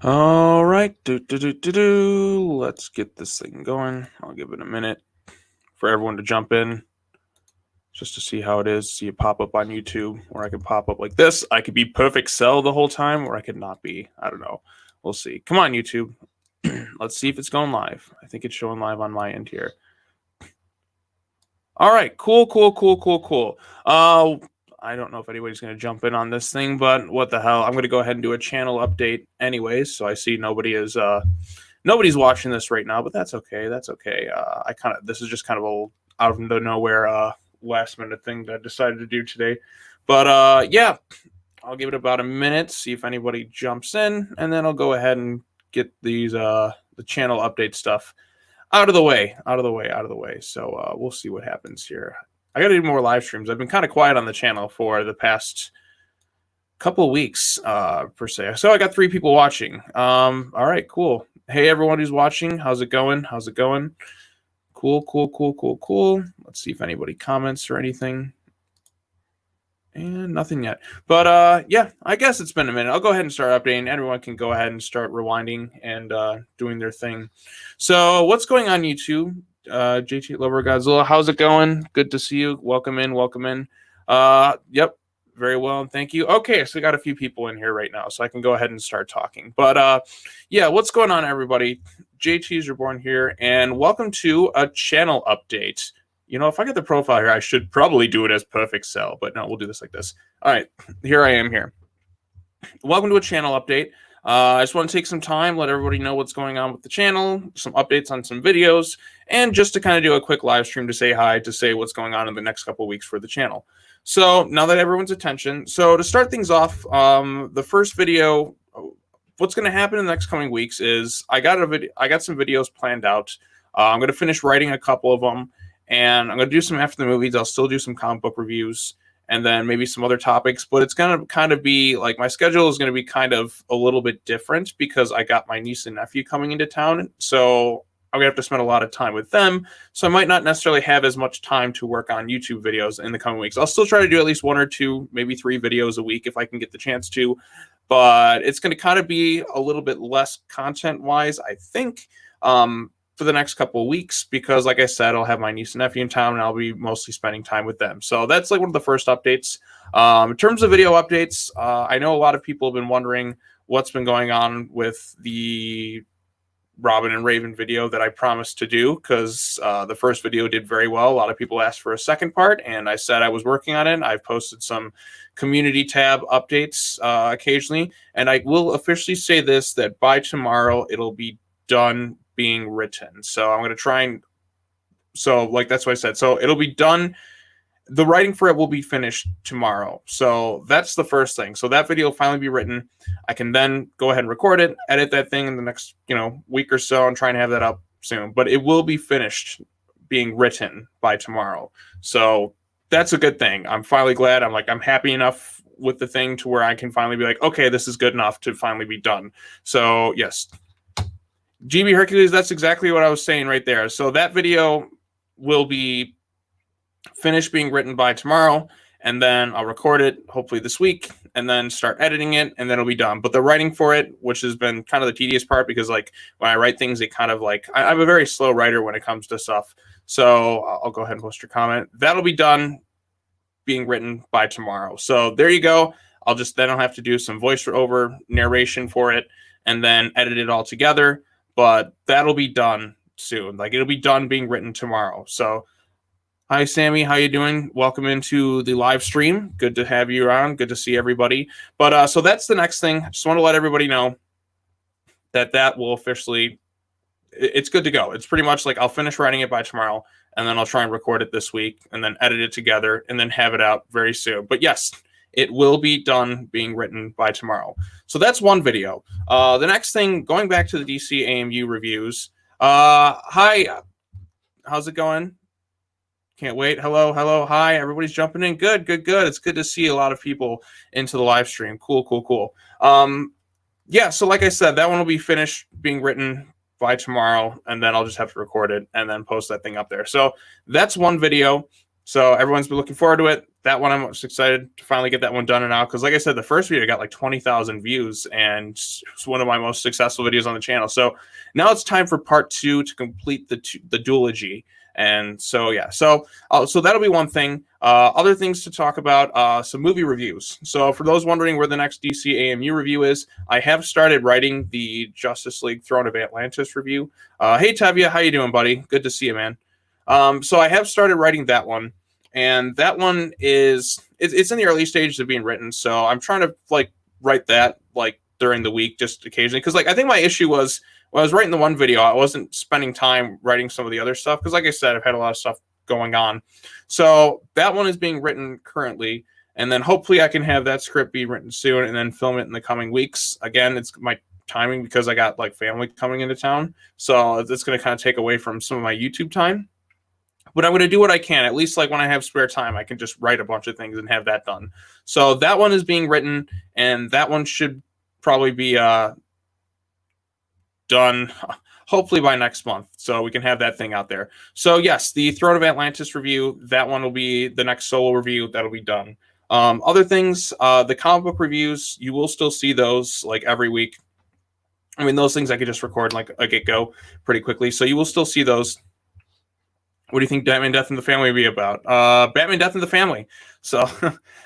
All right, let's get this thing going. I'll give it a minute for everyone to jump in just to see how it is. See it pop up on YouTube, or I could pop up like this. I could be perfect cell the whole time, or I could not be. I don't know. We'll see. Come on, YouTube. Let's see if it's going live. I think it's showing live on my end here. All right, cool. I don't know if anybody's going to jump in on this thing, but what the hell? I'm going to go ahead and do a channel update anyways. So I see nobody's watching this right now, but that's okay. That's okay. This is just kind of a out of the nowhere last minute thing that I decided to do today. But yeah, I'll give it about a minute, see if anybody jumps in, and then I'll go ahead and get the channel update stuff out of the way. So we'll see what happens here. I got to do more live streams. I've been kind of quiet on the channel for the past couple of weeks, per se. So I got 3 people watching. All right, cool. Hey, everyone who's watching, how's it going? Cool. Let's see if anybody comments or anything. And nothing yet. But yeah, I guess it's been a minute. I'll go ahead and start updating. Everyone can go ahead and start rewinding and doing their thing. So what's going on YouTube? JT Lover Godzilla, how's it going? Good to see you. Welcome in. Yep, very well, thank you. Okay, so we got a few people in here right now, so I can go ahead and start talking. But yeah, what's going on, everybody? JT's Reborn here, and welcome to a channel update. You know, if I get the profile here, I should probably do it as perfect cell, but no, we'll do this like this. All right, here I am here. Welcome to a channel update. I just want to take some time, let everybody know what's going on with the channel, some updates on some videos, and just to kind of do a quick live stream to say hi, to say what's going on in the next couple of weeks for the channel. So now that everyone's attention, so to start things off, the first video, what's going to happen in the next coming weeks is I got some videos planned out. I'm going to finish writing a couple of them, and I'm going to do some after the movies. I'll still do some comic book reviews, and then maybe some other topics, but it's going to kind of be like my schedule is going to be kind of a little bit different because I got my niece and nephew coming into town. So I'm going to have to spend a lot of time with them. So I might not necessarily have as much time to work on YouTube videos in the coming weeks. I'll still try to do at least 1 or 2, maybe 3 videos a week if I can get the chance to, but it's going to kind of be a little bit less content wise, I think. For the next couple of weeks, because like I said, I'll have my niece and nephew in town and I'll be mostly spending time with them. So that's like one of the first updates. In terms of video updates, I know a lot of people have been wondering what's been going on with the Robin and Raven video that I promised to do, because the first video did very well. A lot of people asked for a second part, and I said I was working on it. I've posted some community tab updates occasionally, and I will officially say this, that by tomorrow it'll be done being written. So I'm going to try and, so like that's what I said. So it'll be done. The writing for it will be finished tomorrow. So that's the first thing. So that video will finally be written. I can then go ahead and record it, edit that thing in the next, week or so, and try and have that up soon. But it will be finished being written by tomorrow. So that's a good thing. I'm finally glad. I'm happy enough with the thing to where I can finally be like, okay, this is good enough to finally be done. So yes. GB Hercules, that's exactly what I was saying right there. So that video will be finished being written by tomorrow, and then I'll record it hopefully this week, and then start editing it, and then it'll be done. But the writing for it, which has been kind of the tedious part, because like when I write things, it kind of like, I'm a very slow writer when it comes to stuff. So I'll go ahead and post your comment. That'll be done being written by tomorrow. So there you go. I'll have to do some voiceover narration for it, and then edit it all together. But that'll be done soon. Like, it'll be done being written tomorrow. So, hi, Sammy. How you doing? Welcome into the live stream. Good to have you around. Good to see everybody. But so that's the next thing. I just want to let everybody know that will officially, it's good to go. It's pretty much like I'll finish writing it by tomorrow, and then I'll try and record it this week, and then edit it together, and then have it out very soon. But yes, it will be done being written by tomorrow. So that's one video. The next thing, going back to the DC AMU reviews. Hi, how's it going? Can't wait. Hello. Hi, everybody's jumping in. Good. It's good to see a lot of people into the live stream. Cool. Yeah, so like I said, that one will be finished being written by tomorrow, and then I'll just have to record it and then post that thing up there. So that's one video. So everyone's been looking forward to it. That one, I'm most excited to finally get that one done and out. Because like I said, the first video got like 20,000 views, and it's one of my most successful videos on the channel. So now it's time for part 2 to complete the duology. And so, yeah, so that'll be one thing. Other things to talk about, some movie reviews. So for those wondering where the next DC AMU review is, I have started writing the Justice League Throne of Atlantis review. Hey, Tevya, how you doing, buddy? Good to see you, man. So I have started writing that one, and that one it's in the early stages of being written. So I'm trying to like write that like during the week, just occasionally. Because like I think my issue was when I was writing the one video, I wasn't spending time writing some of the other stuff. Because like I said, I've had a lot of stuff going on. So that one is being written currently, and then hopefully I can have that script be written soon, and then film it in the coming weeks. Again, it's my timing because I got like family coming into town, so it's going to kind of take away from some of my YouTube time. But I'm going to do what I can. At least like when I have spare time, I can just write a bunch of things and have that done. So that one is being written, and that one should probably be done hopefully by next month, so we can have that thing out there. So yes, the Throne of Atlantis review, that one will be the next solo review. That'll be done. Other things, the comic book reviews, you will still see those like every week. I mean, those things I could just record like a get-go pretty quickly. So you will still see those. What do you think Batman Death in the Family will be about? Batman Death in the Family. So,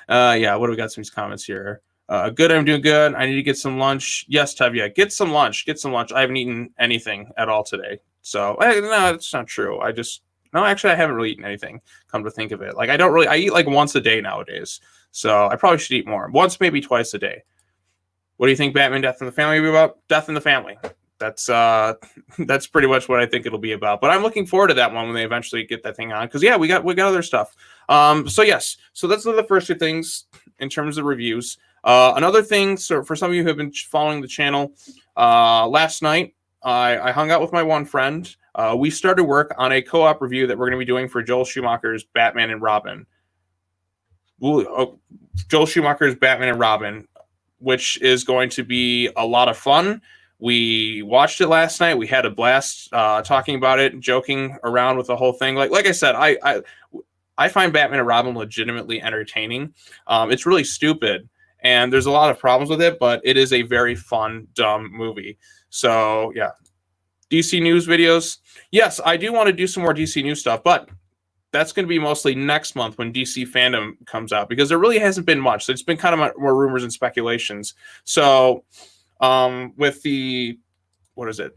yeah, what do we got? Some comments here. Good, I'm doing good. I need to get some lunch. Yes, Tevya, get some lunch. Get some lunch. I haven't eaten anything at all today. So, no, it's not true. Actually, I haven't really eaten anything, come to think of it. Like, I eat like once a day nowadays. So, I probably should eat more. Once, maybe twice a day. What do you think Batman Death in the Family will be about? Death in the Family. That's pretty much what I think it'll be about. But I'm looking forward to that one when they eventually get that thing on, because yeah, we got other stuff. So yes, so that's the first 2 things in terms of reviews. Another thing, so for some of you who have been following the channel, last night I hung out with my one friend. We started work on a co-op review that we're going to be doing for Joel Schumacher's Batman and Robin. Joel Schumacher's Batman and Robin, which is going to be a lot of fun. We watched it last night. We had a blast talking about it, joking around with the whole thing. Like I said, I find Batman and Robin legitimately entertaining. It's really stupid, and there's a lot of problems with it, but it is a very fun, dumb movie. So yeah, DC news videos. Yes, I do want to do some more DC news stuff, but that's going to be mostly next month when DC Fandom comes out, because there really hasn't been much. So it's been kind of more rumors and speculations. So with the, what is it?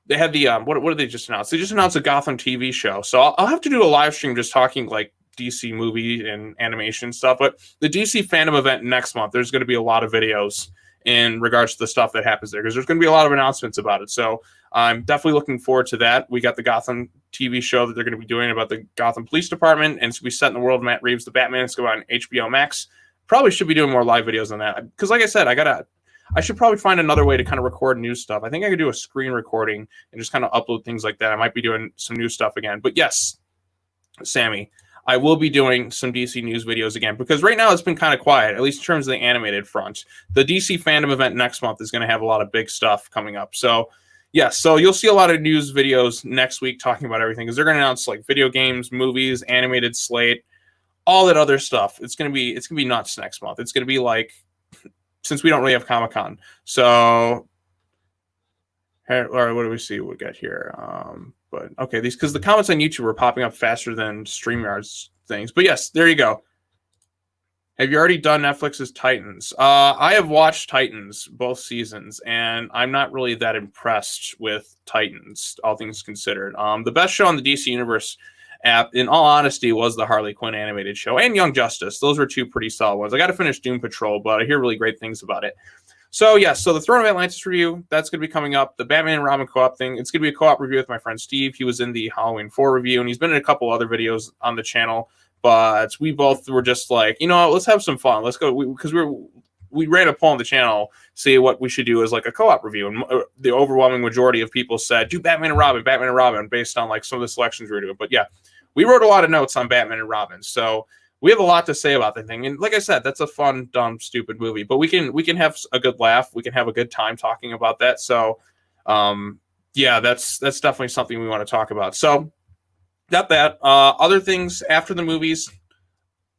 They had the, what did they just announce? They just announced a Gotham TV show. So I'll have to do a live stream just talking like DC movie and animation stuff. But the DC Fandom event next month, there's going to be a lot of videos in regards to the stuff that happens there, because there's going to be a lot of announcements about it. So I'm definitely looking forward to that. We got the Gotham TV show that they're going to be doing about the Gotham Police Department, and it's going to be set in the world of Matt Reeves, the Batman. It's going to be on HBO Max. Probably should be doing more live videos on that, because like I said, I should probably find another way to kind of record new stuff. I think I could do a screen recording and just kind of upload things like that. I might be doing some new stuff again. But yes, Sammy, I will be doing some DC news videos again, because right now it's been kind of quiet, at least in terms of the animated front. The DC Fandom event next month is going to have a lot of big stuff coming up. So yes, so you'll see a lot of news videos next week talking about everything, because they're going to announce like video games, movies, animated slate, all that other stuff. It's going to be nuts next month. It's going to be like, since we don't really have Comic-Con. So, or what do we see? What we got here? But okay, because the comments on YouTube are popping up faster than StreamYard's things. But yes, there you go. Have you already done Netflix's Titans? I have watched Titans both seasons, and I'm not really that impressed with Titans, all things considered. The best show on the DC Universe app, in all honesty, was the Harley Quinn animated show and Young Justice. Those were 2 pretty solid ones. I got to finish Doom Patrol, but I hear really great things about it. So yes, so the Throne of Atlantis review, that's going to be coming up. The Batman and Robin co-op thing, it's going to be a co-op review with my friend Steve. He was in the Halloween 4 review, and he's been in a couple other videos on the channel. But we both were just like, let's have some fun. Let's go, because we ran a poll on the channel, see what we should do as like a co-op review, and the overwhelming majority of people said do Batman and Robin, based on like some of the selections we were doing. But yeah, we wrote a lot of notes on Batman and Robin, so we have a lot to say about the thing. And like I said, that's a fun, dumb, stupid movie, but we can have a good laugh. We can have a good time talking about that. So, yeah, that's definitely something we want to talk about. So, got that. Other things after the movies,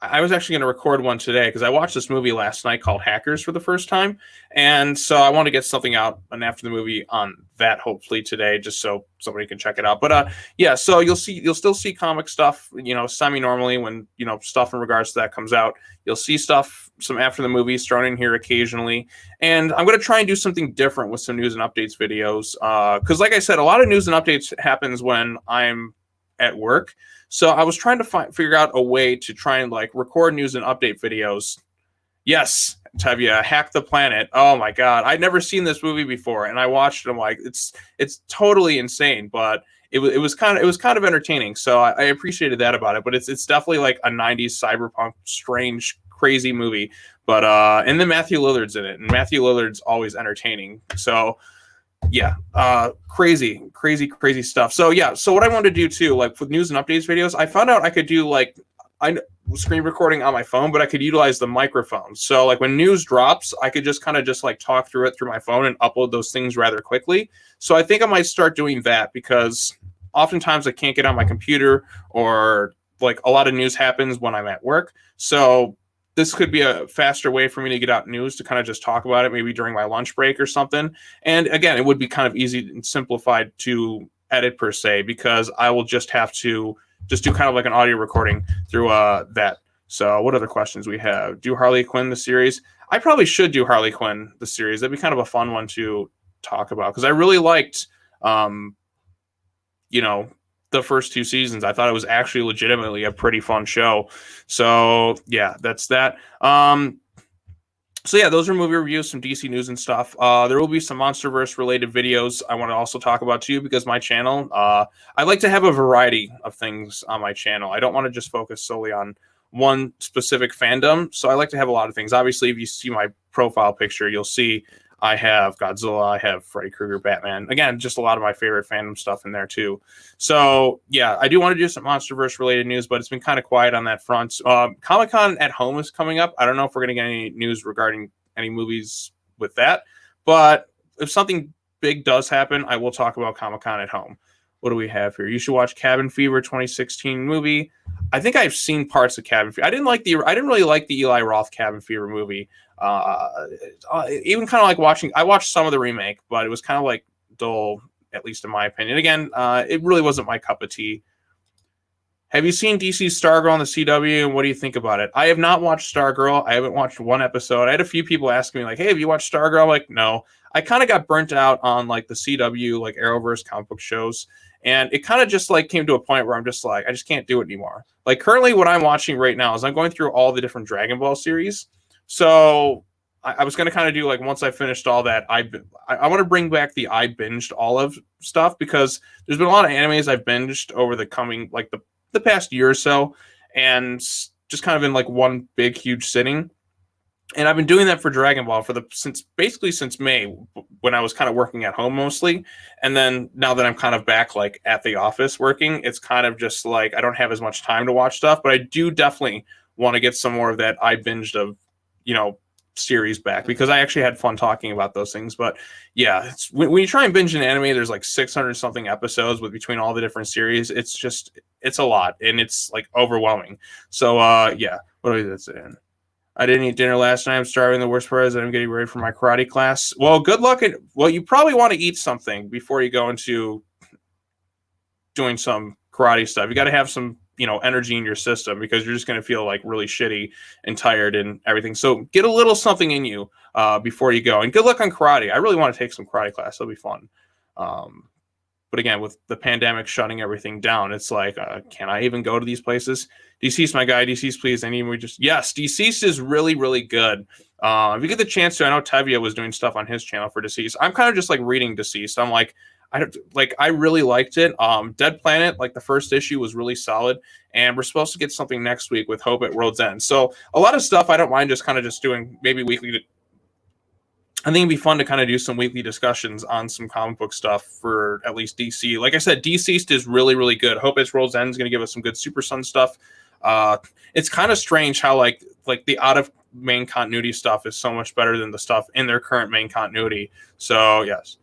I was actually going to record one today because I watched this movie last night called Hackers for the first time, and so I want to get something out and after the movie on that hopefully today, just so somebody can check it out. But yeah, so you'll still see comic stuff, semi normally when stuff in regards to that comes out. You'll see stuff some after the movies thrown in here occasionally, and I'm going to try and do something different with some news and updates videos because, like I said, a lot of news and updates happens when I'm at work. So I was trying to figure out a way to try and like record news and update videos. Yes, Tevya, Hack the Planet. Oh my God, I'd never seen this movie before, and I watched it. I'm like, it's totally insane, but it was kind of entertaining. So I appreciated that about it. But it's definitely like a '90s cyberpunk, strange, crazy movie. But and then Matthew Lillard's in it, and Matthew Lillard's always entertaining. So yeah, crazy stuff. So yeah, so what I wanted to do too, like with news and updates videos, I found out I could do like screen recording on my phone, but I could utilize the microphone. So like when news drops, I could just kind of just like talk through it through my phone and upload those things rather quickly. So I think I might start doing that because oftentimes I can't get on my computer, or like a lot of news happens when I'm at work. So this could be a faster way for me to get out news to kind of just talk about it, maybe during my lunch break or something. And again, it would be kind of easy and simplified to edit per se, because I will just have to just do kind of like an audio recording through that. So what other questions we have? Do Harley Quinn the series? I probably should do Harley Quinn the series. That'd be kind of a fun one to talk about because I really liked, the first two seasons. I thought it was actually legitimately a pretty fun show. So yeah, that's that. So yeah, those are movie reviews, some DC news and stuff. There will be some MonsterVerse related videos I want to also talk about too, because my channel, I like to have a variety of things on my channel. I don't want to just focus solely on one specific fandom. So I like to have a lot of things. Obviously, if you see my profile picture, you'll see I have Godzilla, I have Freddy Krueger, Batman. Again, just a lot of my favorite fandom stuff in there too. So yeah, I do want to do some MonsterVerse related news, but it's been kind of quiet on that front. Comic-Con at Home is coming up. I don't know if we're going to get any news regarding any movies with that, but if something big does happen, I will talk about Comic-Con at Home. What do we have here? You should watch Cabin Fever 2016 movie. I think I've seen parts of Cabin Fever. I didn't really like the Eli Roth Cabin Fever movie. Even kind of like I watched some of the remake, but it was kind of like dull, at least in my opinion. Again, it really wasn't my cup of tea. Have you seen DC's Stargirl on the CW, and what do you think about it? I have not watched Stargirl. I haven't watched one episode. I had a few people asking me like, hey, have you watched Stargirl? I'm like, no. I kind of got burnt out on like the CW, like Arrowverse comic book shows. And it kind of just like came to a point where I'm just like, I just can't do it anymore. Like currently what I'm watching right now is I'm going through all the different Dragon Ball series. So I was going to kind of do like, once I finished all that, I want to bring back the I binged all of stuff, because there's been a lot of animes I've binged over the coming, like the past year or so, and just kind of in like one big, huge sitting. And I've been doing that for Dragon Ball since May, when I was kind of working at home mostly. And then now that I'm kind of back like at the office working, it's kind of just like I don't have as much time to watch stuff, but I do definitely want to get some more of that I binged of, series back, because I actually had fun talking about those things. But yeah, when you try and binge an anime, there's like 600 something episodes between all the different series. It's a lot, and it's like overwhelming. So yeah, what are we saying? I didn't eat dinner last night. I'm starving. The worst part is I'm getting ready for my karate class. Well, good luck. You probably want to eat something before you go into doing some karate stuff. You got to have some, energy in your system, because you're just going to feel like really shitty and tired and everything. So get a little something in you before you go. And good luck on karate. I really want to take some karate class. It'll be fun. But again, with the pandemic shutting everything down, it's like, can I even go to these places? Deceased, my guy. Deceased, please. Yes, Deceased is really, really good. If you get the chance to, I know Tevya was doing stuff on his channel for Deceased. I'm kind of just like reading Deceased. I'm like, I really liked it. Dead Planet, like the first issue was really solid, and we're supposed to get something next week with Hope at World's End. So a lot of stuff I don't mind just kind of just doing maybe weekly. I think it'd be fun to kind of do some weekly discussions on some comic book stuff for at least DC. Like I said, Deceased is really, really good. Hope at World's End is going to give us some good Super Sun stuff. It's kind of strange how like the out of main continuity stuff is so much better than the stuff in their current main continuity. So yes.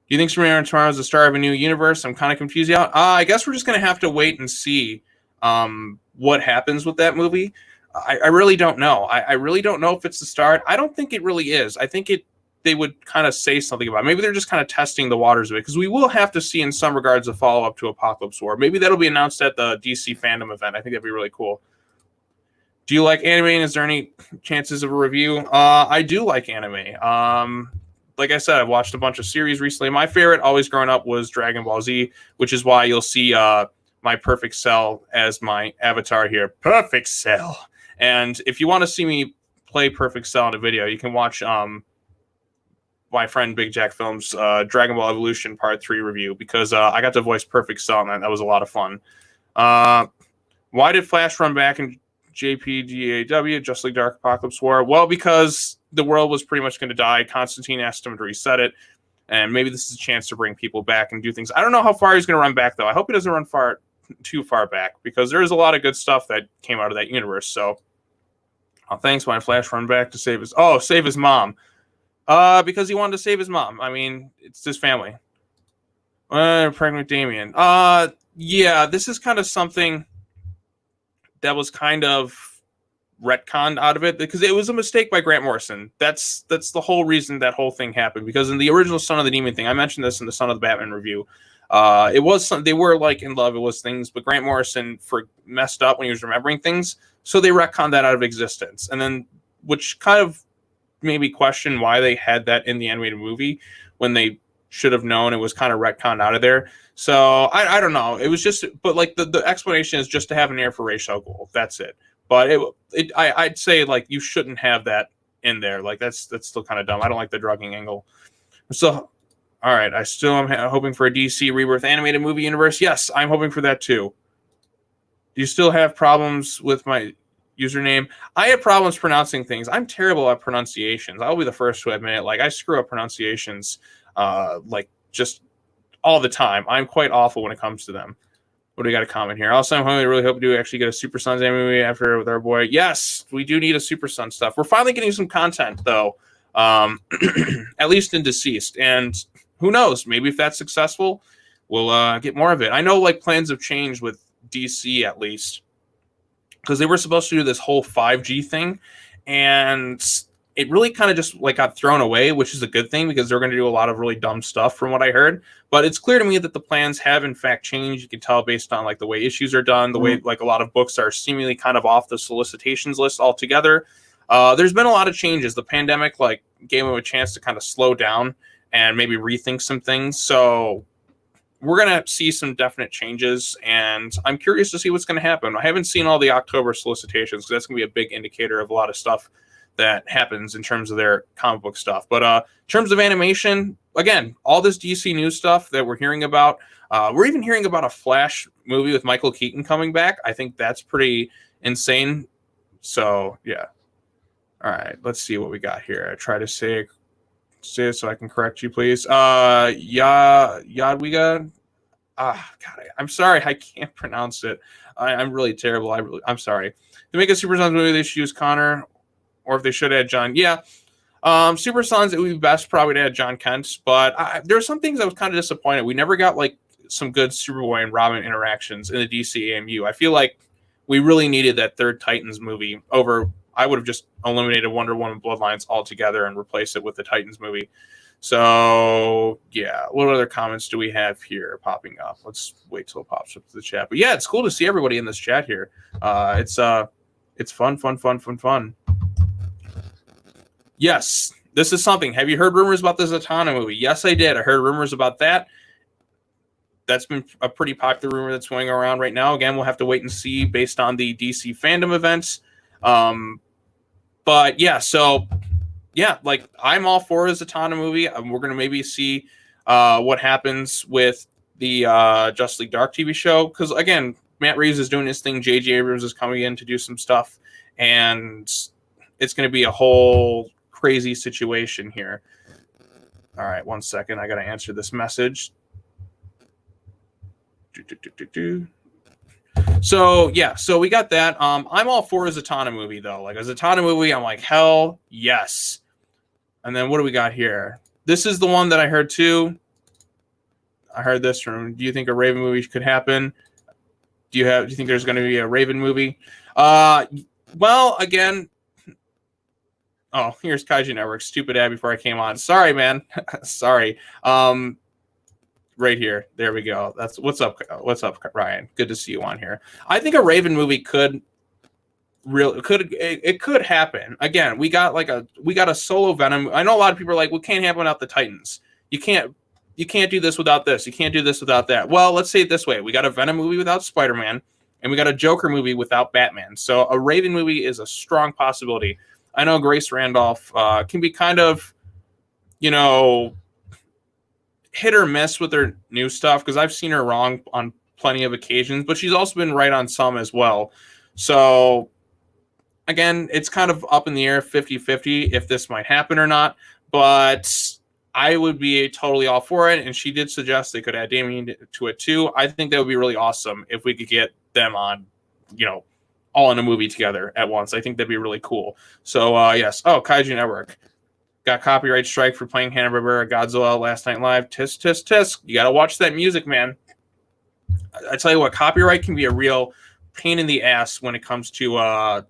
Do you think Superman Tomorrow is the start of a new universe? I'm kind of confused out. I guess we're just going to have to wait and see what happens with that movie. I really don't know. I really don't know if it's the start. I don't think it really is. I think they would kind of say something about it. Maybe they're just kind of testing the waters of it, because we will have to see in some regards a follow-up to Apocalypse War. Maybe that'll be announced at the DC fandom event. I think that'd be really cool. Do you like anime, and is there any chances of a review? I do like anime. Like I said, I've watched a bunch of series recently. My favorite, always growing up, was Dragon Ball Z, which is why you'll see my Perfect Cell as my avatar here. Perfect Cell. And if you want to see me play Perfect Cell in a video, you can watch my friend Big Jack Films' Dragon Ball Evolution Part 3 review, because I got to voice Perfect Cell, and that was a lot of fun. Why did Flash run back in JPGAW, Just Like Dark Apocalypse War? Well, because the world was pretty much going to die. Constantine asked him to reset it, and maybe this is a chance to bring people back and do things. I don't know how far he's going to run back, though. I hope he doesn't run too far back, because there is a lot of good stuff that came out of that universe. So, thanks. Why Flash run back to save his mom? Because he wanted to save his mom. I mean, it's his family. Pregnant Damien. Yeah, this is kind of something that was kind of retconned out of it, because it was a mistake by Grant Morrison. That's the whole reason that whole thing happened, because in the original Son of the Demon thing, I mentioned this in the Son of the Batman review, it was they were like in love, it was things, but Grant Morrison messed up when he was remembering things, so they retconned that out of existence, and then which kind of made me question why they had that in the animated movie when they should have known it was kind of retconned out of there. So I don't know. It was just, but like the explanation is just to have an air for Ra's al Ghul. That's it. But I'd say like you shouldn't have that in there. Like that's still kind of dumb. I don't like the drugging angle. So, all right. I still am hoping for a DC Rebirth animated movie universe. Yes, I'm hoping for that too. Do you still have problems with my username? I have problems pronouncing things. I'm terrible at pronunciations. I'll be the first to admit it. Like I screw up pronunciations, like just all the time. I'm quite awful when it comes to them. What do we got a comment here? Also, I really hope we do actually get a Super Sons anime movie after with our boy. Yes, we do need a Super Sun stuff. We're finally getting some content though, at least in Deceased. And who knows? Maybe if that's successful, we'll get more of it. I know like plans have changed with DC at least, because they were supposed to do this whole 5G thing, and it really kind of just like got thrown away, which is a good thing, because they're going to do a lot of really dumb stuff from what I heard. But it's clear to me that the plans have in fact changed. You can tell based on like the way issues are done, the way like a lot of books are seemingly kind of off the solicitations list altogether. There's been a lot of changes. The pandemic like gave them a chance to kind of slow down and maybe rethink some things. So we're going to see some definite changes, and I'm curious to see what's going to happen. I haven't seen all the October solicitations, because that's going to be a big indicator of a lot of stuff that happens in terms of their comic book stuff. But in terms of animation, again, all this DC news stuff that we're hearing about, we're even hearing about a Flash movie with Michael Keaton coming back. I think that's pretty insane. So, yeah. All right, let's see what we got here. I try to say it so I can correct you, please. Yadwiga. God, I'm sorry, I can't pronounce it. I'm really terrible. I'm sorry. To make a Super Sons movie, they should use Connor, or if they should add John. Yeah. Super Sons, it would be best probably to add John Kent, but there are some things I was kind of disappointed. We never got like some good Superboy and Robin interactions in the DC AMU. I feel like we really needed that third Titans movie over. I would have just eliminated Wonder Woman Bloodlines altogether and replaced it with the Titans movie. So, yeah. What other comments do we have here popping up? Let's wait till it pops up to the chat. But yeah, it's cool to see everybody in this chat here. It's fun. Yes, this is something. Have you heard rumors about the Zatanna movie? Yes, I did. I heard rumors about that. That's been a pretty popular rumor that's going around right now. Again, we'll have to wait and see based on the DC fandom events. But yeah, so yeah, like I'm all for a Zatanna movie. We're going to maybe see what happens with the Justice League Dark TV show. Because again, Matt Reeves is doing his thing. J.J. Abrams is coming in to do some stuff. And it's going to be a whole crazy situation here. All right, 1 second. I got to answer this message. So yeah, so we got that. I'm all for a Zatanna movie though. Like a Zatanna movie, I'm like, hell yes. And then what do we got here? This is the one that I heard too. I heard this from. Do you think a Raven movie could happen? Do you think there's going to be a Raven movie? Well, again. Oh, here's Kaiju Network. Stupid ad before I came on. Sorry, man. Sorry. Right here. There we go. That's what's up. What's up, Ryan? Good to see you on here. I think a Raven movie could happen. Again, we got a solo Venom. I know a lot of people are like, well, can't happen without the Titans. You can't do this without this. You can't do this without that. Well, let's say it this way. We got a Venom movie without Spider-Man, and we got a Joker movie without Batman. So a Raven movie is a strong possibility. I know Grace Randolph can be kind of, hit or miss with her new stuff, because I've seen her wrong on plenty of occasions, but she's also been right on some as well. So, again, it's kind of up in the air, 50-50, if this might happen or not. But I would be totally all for it, and she did suggest they could add Damien to it too. I think that would be really awesome if we could get them on, all in a movie together at once. I think that'd be really cool. So, yes. Oh, Kaiju Network. Got copyright strike for playing Hanna-Barbera Godzilla Last Night Live. Tisk, tisk, tisk. You got to watch that music, man. I tell you what, copyright can be a real pain in the ass when it comes to,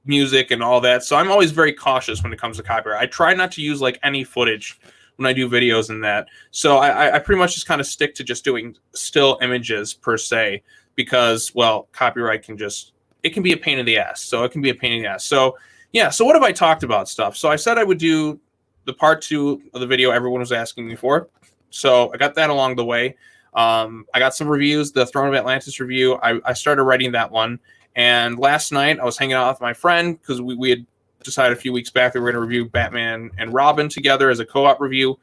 music and all that. So I'm always very cautious when it comes to copyright. I try not to use any footage when I do videos and that. So I pretty much just kind of stick to just doing still images per se, because, well, copyright it can be a pain in the ass. So it can be a pain in the ass. So, yeah, so what have I talked about stuff? So I said I would do the part 2 of the video everyone was asking me for. So I got that along the way. I got some reviews, the Throne of Atlantis review. I started writing that one. And last night I was hanging out with my friend, because we had decided a few weeks back that we were going to review Batman and Robin together as a co-op review,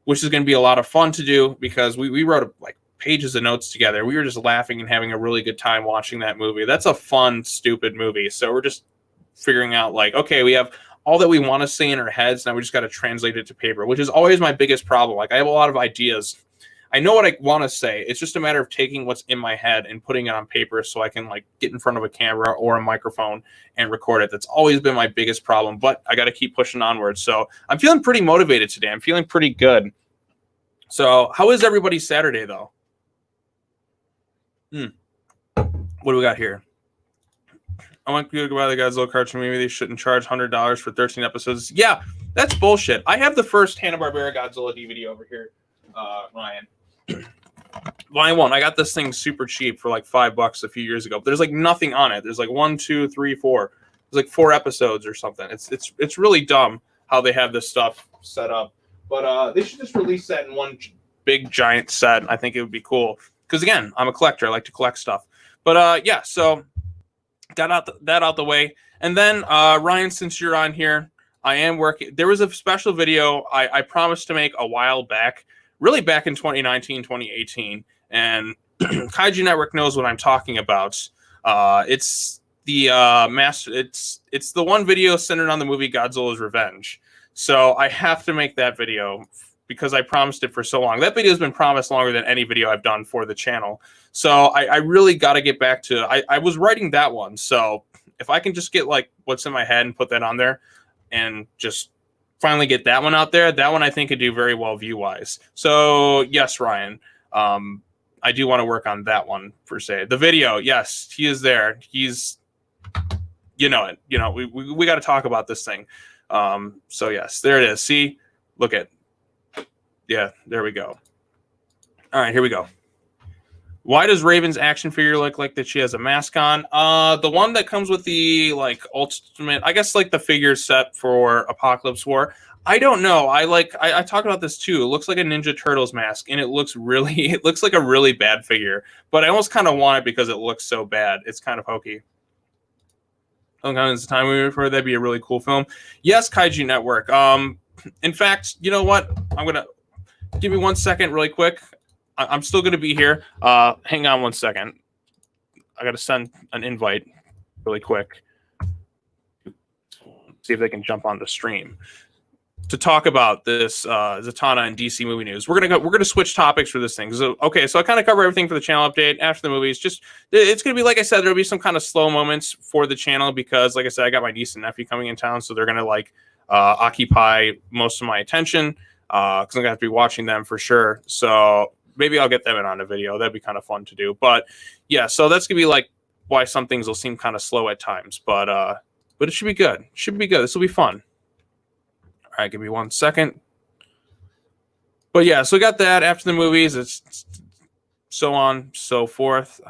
which is going to be a lot of fun to do, because we wrote pages of notes together. We were just laughing and having a really good time watching that movie. That's a fun, stupid movie. So we're just figuring out okay, we have all that we want to say in our heads. Now we just got to translate it to paper, which is always my biggest problem. I have a lot of ideas. I know what I want to say. It's just a matter of taking what's in my head and putting it on paper so I can get in front of a camera or a microphone and record it. That's always been my biggest problem, but I got to keep pushing onwards. So I'm feeling pretty motivated today. I'm feeling pretty good. So how is everybody's Saturday though? What do we got here? I want you to buy the Godzilla cartoon. Maybe they shouldn't charge $100 for 13 episodes. Yeah, that's bullshit. I have the first Hanna-Barbera Godzilla DVD over here, Ryan. Line 1. I got this thing super cheap for $5 a few years ago. But there's nothing on it. There's 1, 2, 3, 4. There's 4 episodes or something. It's really dumb how they have this stuff set up. But they should just release that in one big giant set. I think it would be cool. Because again, I'm a collector. I like to collect stuff. But yeah, so got that out the way. And then Ryan, since you're on here, I am working. There was a special video I promised to make a while back, really back in 2019, 2018. And Kaiju Network knows what I'm talking about. It's the it's the one video centered on the movie Godzilla's Revenge. So I have to make that video because I promised it for so long. That video has been promised longer than any video I've done for the channel. So I really got to get back to I was writing that one. So if I can just get what's in my head and put that on there and just finally get that one out there, that one I think could do very well view-wise. So yes, Ryan, I do want to work on that one per se. The video, yes, he is there. He's, we got to talk about this thing. So yes, there it is. See, look at, yeah, there we go. All right, here we go. Why does Raven's action figure look like that she has a mask on? The one that comes with the ultimate, I guess the figure set for Apocalypse War. I don't know. I talked about this too. It looks like a Ninja Turtles mask, and it looks like a really bad figure. But I almost kind of want it because it looks so bad. It's kind of hokey. It's the time we refer. That'd be a really cool film. Yes, Kaiju Network. In fact, you know what? I'm gonna give me 1 second, really quick. I'm still going to be here. Hang on 1 second. I got to send an invite really quick. See if they can jump on the stream to talk about this Zatanna and DC movie news. We're gonna switch topics for this thing. So I kind of cover everything for the channel update after the movies. Just it's gonna be like I said, there'll be some kind of slow moments for the channel because, like I said, I got my niece and nephew coming in town, so they're gonna occupy most of my attention. because I'm going to have to be watching them for sure. So maybe I'll get them in on a video. That'd be kind of fun to do. But yeah, so that's going to be like why some things will seem kind of slow at times. But it should be good. Should be good. This will be fun. All right, give me 1 second. But yeah, so we got that after the movies. It's so on, so forth.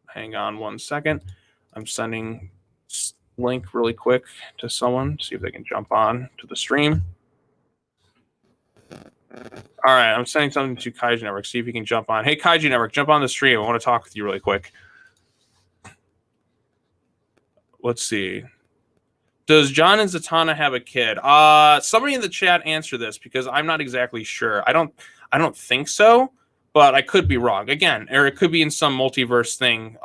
Hang on 1 second. I'm sending link really quick to someone, see if they can jump on to the stream. All right, I'm sending something to Kaiju Network. See if you can jump on. Hey, Kaiju Network, jump on the stream. I want to talk with you really quick. Let's see. Does John and Zatanna have a kid? Somebody in the chat answer this because I'm not exactly sure. I don't think so, but I could be wrong. Again, or it could be in some multiverse thing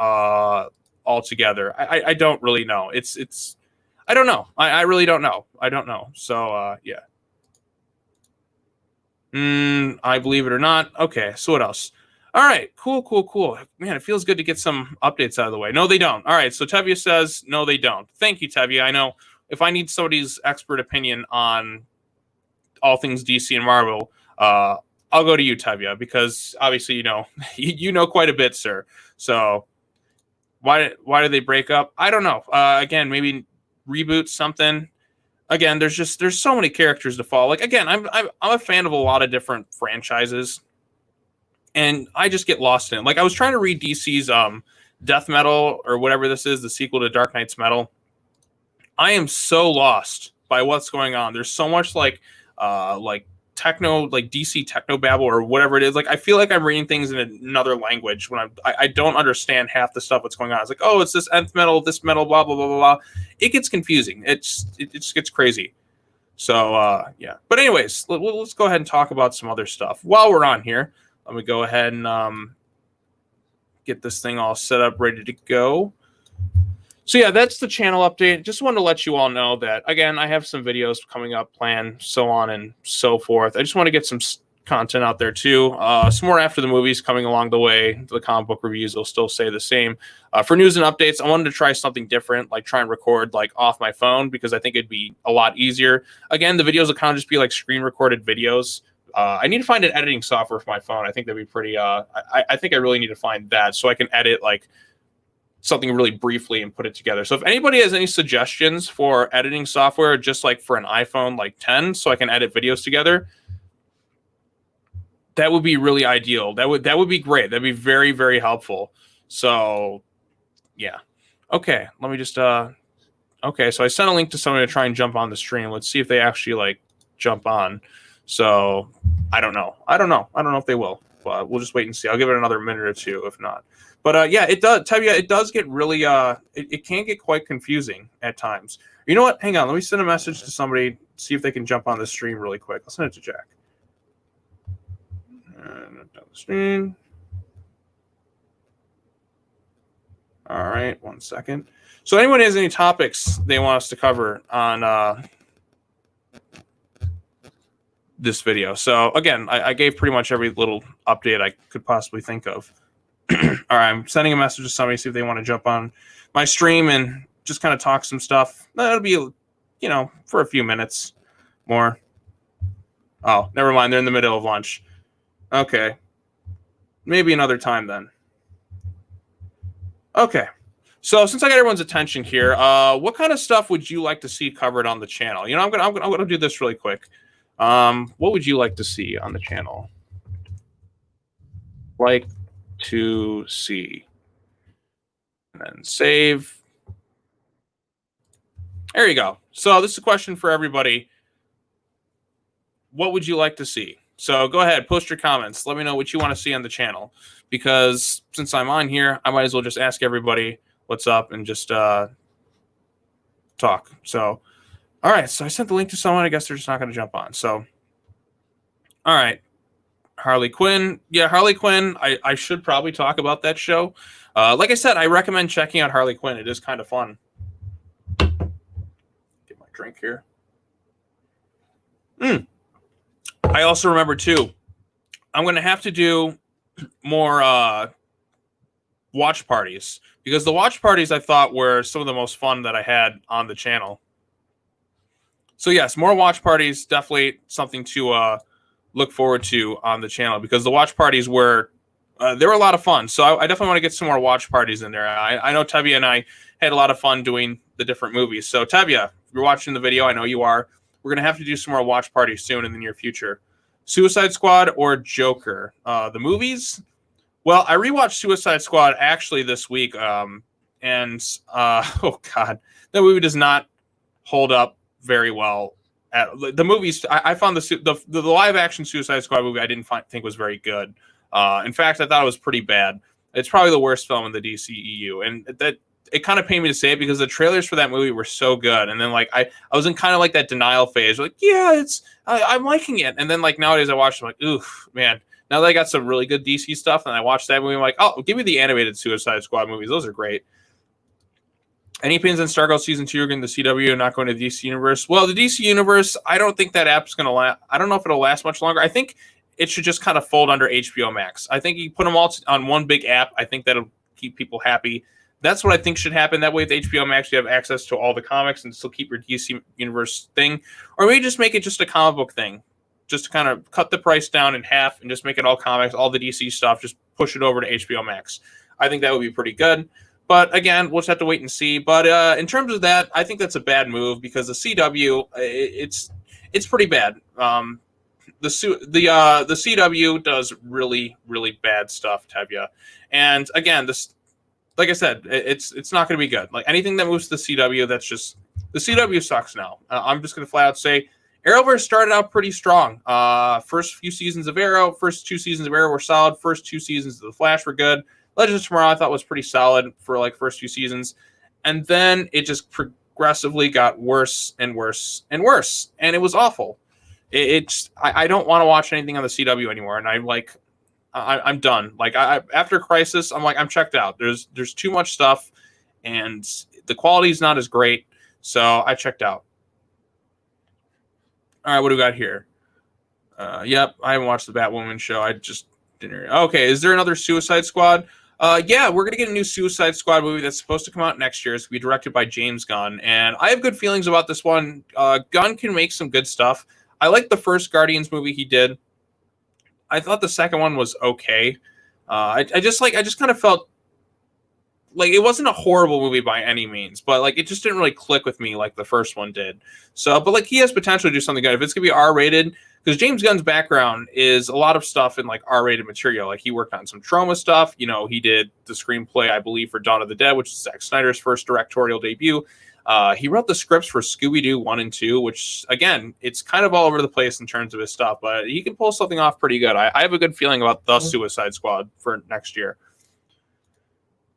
altogether. I don't really know. It's I don't know. I really don't know. I don't know. So yeah. I believe it or not. Okay, so what else? All right, cool. Man, it feels good to get some updates out of the way. No, they don't. All right, so Tevya says, no, they don't. Thank you, Tevya. I know if I need somebody's expert opinion on all things DC and Marvel, I'll go to you, Tevya, because obviously, you know quite a bit, sir. So why did they break up? I don't know. Again, maybe reboot something. Again, there's so many characters to follow. Like, again, I'm a fan of a lot of different franchises, and I just get lost in it. Like, I was trying to read DC's Death Metal or whatever this is, the sequel to Dark Knight's Metal. I am so lost by what's going on. There's so much like techno, like DC techno babble or whatever it is. Like, I feel like I'm reading things in another language when I don't understand half the stuff that's going on. It's like, oh, it's this nth metal, this metal, blah blah blah blah blah. It gets confusing. It just gets crazy. So yeah. But anyways, let's go ahead and talk about some other stuff while we're on here. Let me go ahead and get this thing all set up, ready to go. So yeah, that's the channel update. Just wanted to let you all know that, again, I have some videos coming up, planned, so on and so forth. I just want to get some content out there too. Some more after the movies coming along the way. The comic book reviews will still say the same. For news and updates, I wanted to try something different, like try and record like off my phone, because I think it'd be a lot easier. Again, the videos will kind of just be like screen recorded videos. I need to find an editing software for my phone. I think that'd be pretty, I think I really need to find that so I can edit like something really briefly and put it together. So if anybody has any suggestions for editing software, just like for an iPhone like 10, so I can edit videos together, that would be really ideal. That would be great. That'd be very, very helpful. So yeah. Okay. Let me just, okay. So I sent a link to somebody to try and jump on the stream. Let's see if they actually like jump on. So I don't know. I don't know if they will, but we'll just wait and see. I'll give it another minute or two if not. But yeah, it does. Tevya, it does get really. It can get quite confusing at times. You know what? Hang on. Let me send a message to somebody. See if they can jump on the stream really quick. I'll send it to Jack. And down the stream. All right. 1 second. So, anyone has any topics they want us to cover on this video? So, again, I gave pretty much every little update I could possibly think of. All right, I'm sending a message to somebody, see if they want to jump on my stream and just kind of talk some stuff. That'll be, for a few minutes more. Oh, never mind. They're in the middle of lunch. Okay. Maybe another time then. Okay. So since I got everyone's attention here, what kind of stuff would you like to see covered on the channel? I'm gonna do this really quick. What would you like to see on the channel? Like to see, and then save. There you go. So this is a question for everybody. What would you like to see? So go ahead, post your comments. Let me know what you want to see on the channel, because since I'm on here, I might as well just ask everybody what's up and just talk. So, all right. So I sent the link to someone. I guess they're just not going to jump on. So, all right. Harley Quinn. Yeah, Harley Quinn. I should probably talk about that show. Like I said, I recommend checking out Harley Quinn. It is kind of fun. Get my drink here. I also remember, too, I'm going to have to do more watch parties, because the watch parties I thought were some of the most fun that I had on the channel. So, yes, more watch parties. Definitely something to look forward to on the channel, because the watch parties were they were a lot of fun. So I definitely want to get some more watch parties in there. I know Tevya and I had a lot of fun doing the different movies. So Tevya, if you're watching the video, I know you are. We're going to have to do some more watch parties soon in the near future. Suicide Squad or Joker? The movies? Well, I rewatched Suicide Squad actually this week. Oh God, that movie does not hold up very well. The movies, I found the live action Suicide Squad movie I didn't think was very good. In fact, I thought it was pretty bad. It's probably the worst film in the DCEU, and that it kind of pained me to say it, because the trailers for that movie were so good, and then like I was in kind of like that denial phase, like yeah, I'm liking it, and then like nowadays I watch it, I'm like, oof, man. Now that I got some really good DC stuff, and I watched that movie, I'm like, oh, give me the animated Suicide Squad movies; those are great. Any opinions on Stargirl season 2 going to the CW, not going to the DC universe? Well, the DC universe, I don't think that app's going to last. I don't know if it'll last much longer. I think it should just kind of fold under HBO Max. I think you put them all on one big app. I think that'll keep people happy. That's what I think should happen. That way, with HBO Max, you have access to all the comics and still keep your DC universe thing. Or maybe just make it just a comic book thing. Just to kind of cut the price down in half and just make it all comics, all the DC stuff, just push it over to HBO Max. I think that would be pretty good. But again, we'll just have to wait and see. But in terms of that, I think that's a bad move, because the CW, it's pretty bad. The CW does really, really bad stuff, Tevya. And again, this, like I said, it's not going to be good. Like anything that moves to the CW, that's just, the CW sucks now. I'm just going to flat out say Arrowverse started out pretty strong. First 2 seasons of Arrow were solid. First 2 seasons of The Flash were good. Legends of Tomorrow I thought was pretty solid for like first 2 seasons. And then it just progressively got worse and worse and worse. And it was awful. I don't want to watch anything on the CW anymore. And I'm done. Like after Crisis, I'm like, I'm checked out. There's too much stuff and the quality is not as great. So I checked out. All right, what do we got here? Yep, I haven't watched the Batwoman show. I just didn't. Okay, is there another Suicide Squad? Yeah, we're going to get a new Suicide Squad movie that's supposed to come out next year. It's going to be directed by James Gunn, and I have good feelings about this one. Gunn can make some good stuff. I like the first Guardians movie he did. I thought the second one was okay. I just kind of felt like it wasn't a horrible movie by any means, but like it just didn't really click with me like the first one did. So, but like he has potential to do something good. If it's going to be R-rated, because James Gunn's background is a lot of stuff in like R-rated material. Like he worked on some trauma stuff. You know, he did the screenplay, I believe, for Dawn of the Dead, which is Zack Snyder's first directorial debut. He wrote the scripts for Scooby-Doo 1 and 2, which, again, it's kind of all over the place in terms of his stuff, but he can pull something off pretty good. I have a good feeling about the Suicide Squad for next year.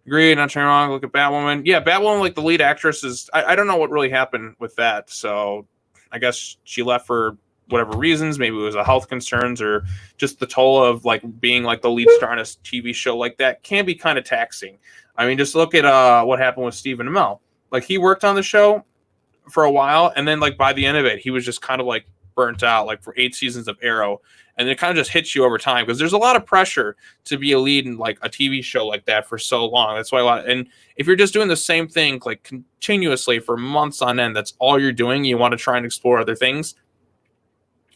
Agree, not turning wrong. Look at Batwoman. Yeah, Batwoman, like the lead actress is, I don't know what really happened with that. So I guess she left for whatever reasons. Maybe it was a health concerns or just the toll of like being like the lead star on a TV show like that can be kind of taxing. I mean, just look at what happened with Stephen Amell. Like he worked on the show for a while, and then like by the end of it, he was just kind of like burnt out, like for 8 seasons of Arrow. And it kind of just hits you over time because there's a lot of pressure to be a lead in like a TV show like that for so long. That's why and if you're just doing the same thing like continuously for months on end, that's all you're doing. You want to try and explore other things.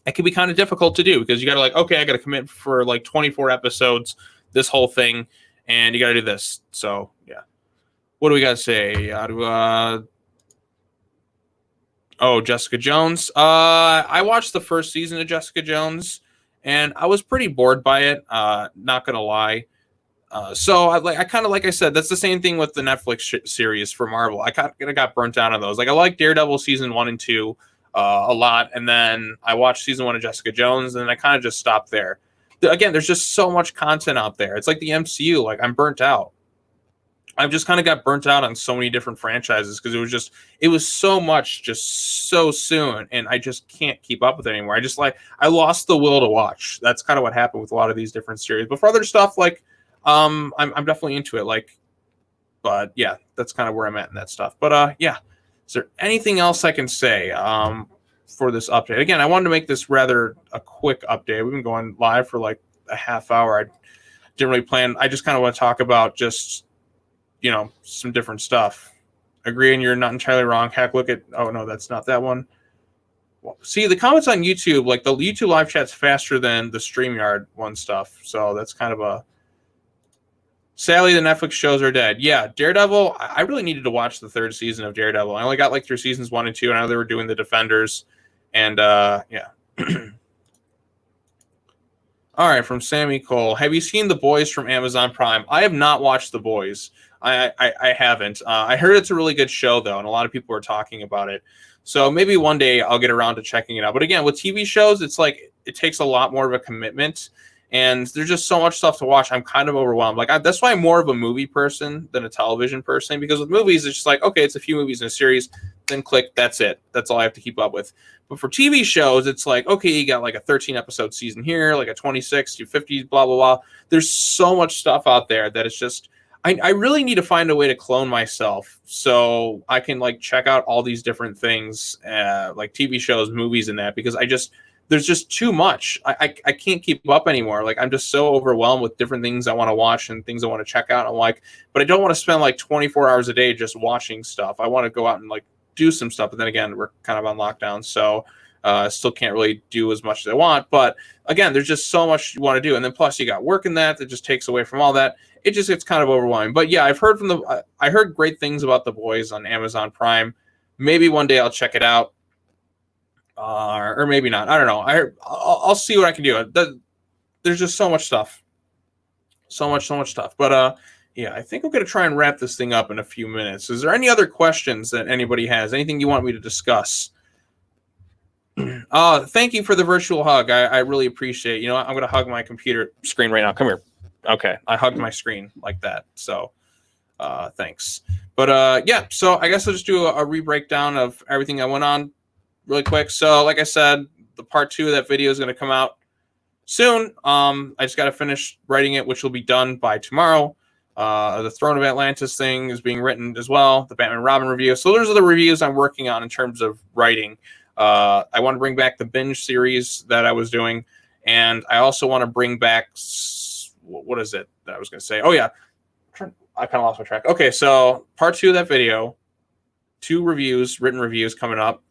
It can be kind of difficult to do because you got to like, okay, I got to commit for like 24 episodes, this whole thing, and you got to do this. So yeah, what do we got to say? Jessica Jones. I watched the first season of Jessica Jones. And I was pretty bored by it, not going to lie. So I kind of, like I said, that's the same thing with the Netflix series for Marvel. I kind of got burnt out on those. Like I like Daredevil season 1 and 2 a lot. And then I watched season 1 of Jessica Jones and I kind of just stopped there. Again, there's just so much content out there. It's like the MCU. Like I'm burnt out. I've just kind of got burnt out on so many different franchises because it was so much just so soon, and I just can't keep up with it anymore. I lost the will to watch. That's kind of what happened with a lot of these different series. But for other stuff, like I'm definitely into it. Like, but yeah, that's kind of where I'm at in that stuff. But yeah, is there anything else I can say for this update? Again, I wanted to make this rather a quick update. We've been going live for like a half hour. I didn't really plan. I just kind of want to talk about just some different stuff. Agree, and you're not entirely wrong. Heck, look at, oh no, that's not that one. See, the comments on YouTube, like the YouTube live chat's faster than the StreamYard one stuff. So that's kind of a... Sadly, the Netflix shows are dead. Yeah, Daredevil, I really needed to watch the 3rd season of Daredevil. I only got like through seasons 1 and 2, and I know they were doing the Defenders. And, yeah. All right, from Sami Chole. Have you seen The Boys from Amazon Prime? I have not watched The Boys. I haven't. I heard it's a really good show, though, and a lot of people are talking about it. So maybe one day I'll get around to checking it out. But again, with TV shows, it's like it takes a lot more of a commitment, and there's just so much stuff to watch. I'm kind of overwhelmed. Like that's why I'm more of a movie person than a television person, because with movies, it's just like, okay, it's a few movies in a series, then click, that's it. That's all I have to keep up with. But for TV shows, it's like, okay, you got like a 13-episode season here, like a 26 to 50, blah, blah, blah. There's so much stuff out there that it's just, I really need to find a way to clone myself so I can like check out all these different things, like TV shows, movies, and that, because there's just too much. I can't keep up anymore. Like I'm just so overwhelmed with different things I want to watch and things I want to check out. I'm like, but I don't want to spend like 24 hours a day just watching stuff. I want to go out and like do some stuff. But then again, we're kind of on lockdown, so still can't really do as much as I want. But again, there's just so much you want to do, and then plus you got work in that just takes away from all that. It just gets kind of overwhelming. But yeah, I heard great things about The Boys on Amazon Prime. Maybe one day I'll check it out, or maybe not. I don't know. I'll see what I can do. There's just so much stuff, so much stuff. But yeah, I think I'm going to try and wrap this thing up in a few minutes. Is there any other questions that anybody has? Anything you want me to discuss? Thank you for the virtual hug. I really appreciate it. You know what? I'm going to hug my computer screen right now. Come here. Okay. I hugged my screen like that. So thanks. But yeah, so I guess I'll just do a re-breakdown of everything that went on really quick. So like I said, the part 2 of that video is going to come out soon. I just got to finish writing it, which will be done by tomorrow. The Throne of Atlantis thing is being written as well. The Batman Robin review. So those are the reviews I'm working on in terms of writing. I want to bring back the binge series that I was doing, and I also want to bring back what is it that I was going to say? Oh yeah, I kind of lost my track. Okay, so part 2 of that video, 2 reviews, written reviews coming up.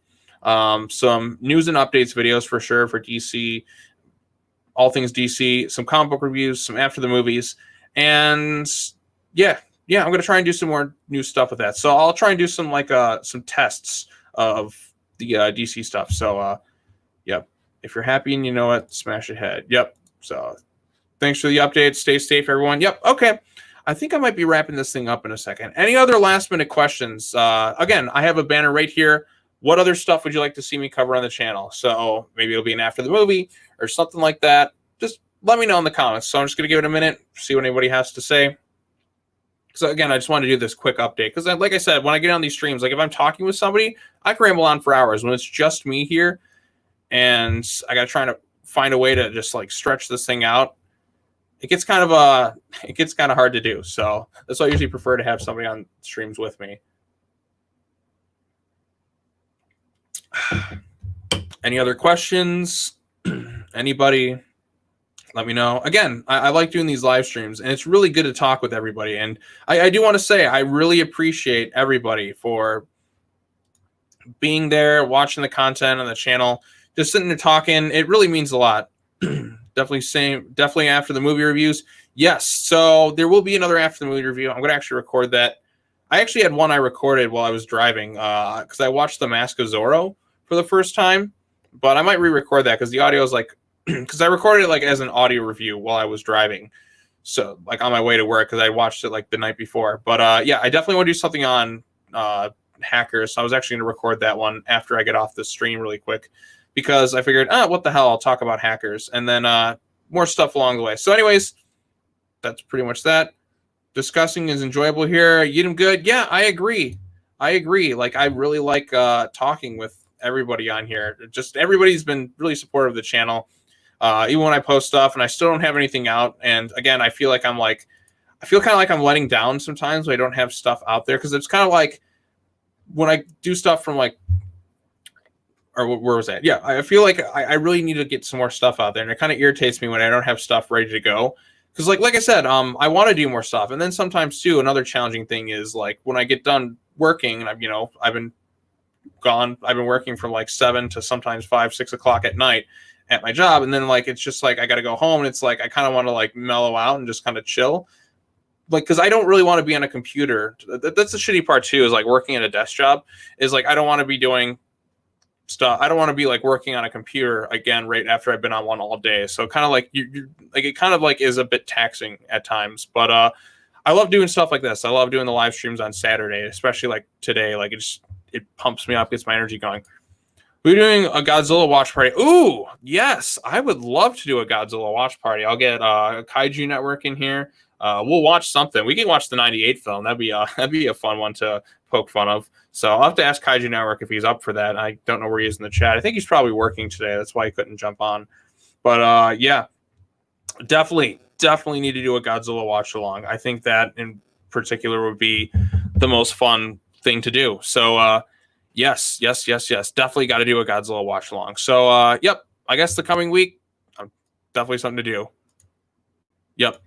Some news and updates videos for sure for DC, all things DC. Some comic book reviews, some after the movies, and yeah, I'm going to try and do some more new stuff with that. So I'll try and do some some tests of the DC stuff. So yep, if you're happy and you know it, smash ahead. Yep. So thanks for the update. Stay safe, everyone. Yep. Okay. I think I might be wrapping this thing up in a second. Any other last minute questions? Again, I have a banner right here. What other stuff would you like to see me cover on the channel? So maybe it'll be an after the movie or something like that. Just let me know in the comments. So I'm just going to give it a minute, see what anybody has to say. So again, I just wanted to do this quick update because, like I said, when I get on these streams, like if I'm talking with somebody, I can ramble on for hours. When it's just me here, and I got to try to find a way to just like stretch this thing out, it gets kind of hard to do. So that's why I usually prefer to have somebody on streams with me. Any other questions? Anybody? Let me know. Again, I like doing these live streams, and it's really good to talk with everybody. And I do want to say I really appreciate everybody for being there, watching the content on the channel, just sitting there talking. It really means a lot. Definitely after the movie reviews. Yes, so there will be another after the movie review. I'm going to actually record that. I actually had one I recorded while I was driving because I watched The Mask of Zorro for the first time, but I might re-record that because the audio is like, because I recorded it like as an audio review while I was driving, so like on my way to work because I watched it like the night before. But yeah, I definitely want to do something on hackers. So I was actually going to record that one after I get off the stream really quick because I figured, what the hell, I'll talk about hackers and then more stuff along the way. So anyways, that's pretty much that. Discussing is enjoyable here. Yidam good. Yeah, I agree. Like I really like talking with everybody on here. Just everybody's been really supportive of the channel. Even when I post stuff and I still don't have anything out. And again, I feel kind of like I'm letting down sometimes when I don't have stuff out there. Cause it's kind of like when I do stuff from like, or where was that? Yeah. I feel like I really need to get some more stuff out there. And it kind of irritates me when I don't have stuff ready to go. Cause like I said, I want to do more stuff. And then sometimes too, another challenging thing is like when I get done working and I've been gone. I've been working from like 7 to sometimes 5, 6 o'clock at night at my job. And then like, it's just like, I got to go home, and it's like, I kind of want to like mellow out and just kind of chill. Like, cause I don't really want to be on a computer. That's the shitty part too, is like working at a desk job is like, I don't want to be doing stuff. I don't want to be like working on a computer again, right after I've been on one all day. So kind of like you like, it kind of like is a bit taxing at times, but, I love doing stuff like this. I love doing the live streams on Saturday, especially like today. Like it pumps me up, gets my energy going. We're doing a Godzilla watch party. Ooh, yes. I would love to do a Godzilla watch party. I'll get a Kaiju Network in here. We'll watch something. We can watch the 98 film. That'd be a fun one to poke fun of. So I'll have to ask Kaiju Network if he's up for that. I don't know where he is in the chat. I think he's probably working today. That's why he couldn't jump on. But yeah, definitely need to do a Godzilla watch along. I think that in particular would be the most fun thing to do. So yes. Definitely got to do a Godzilla watch along. So yep, I guess the coming week, definitely something to do. Yep.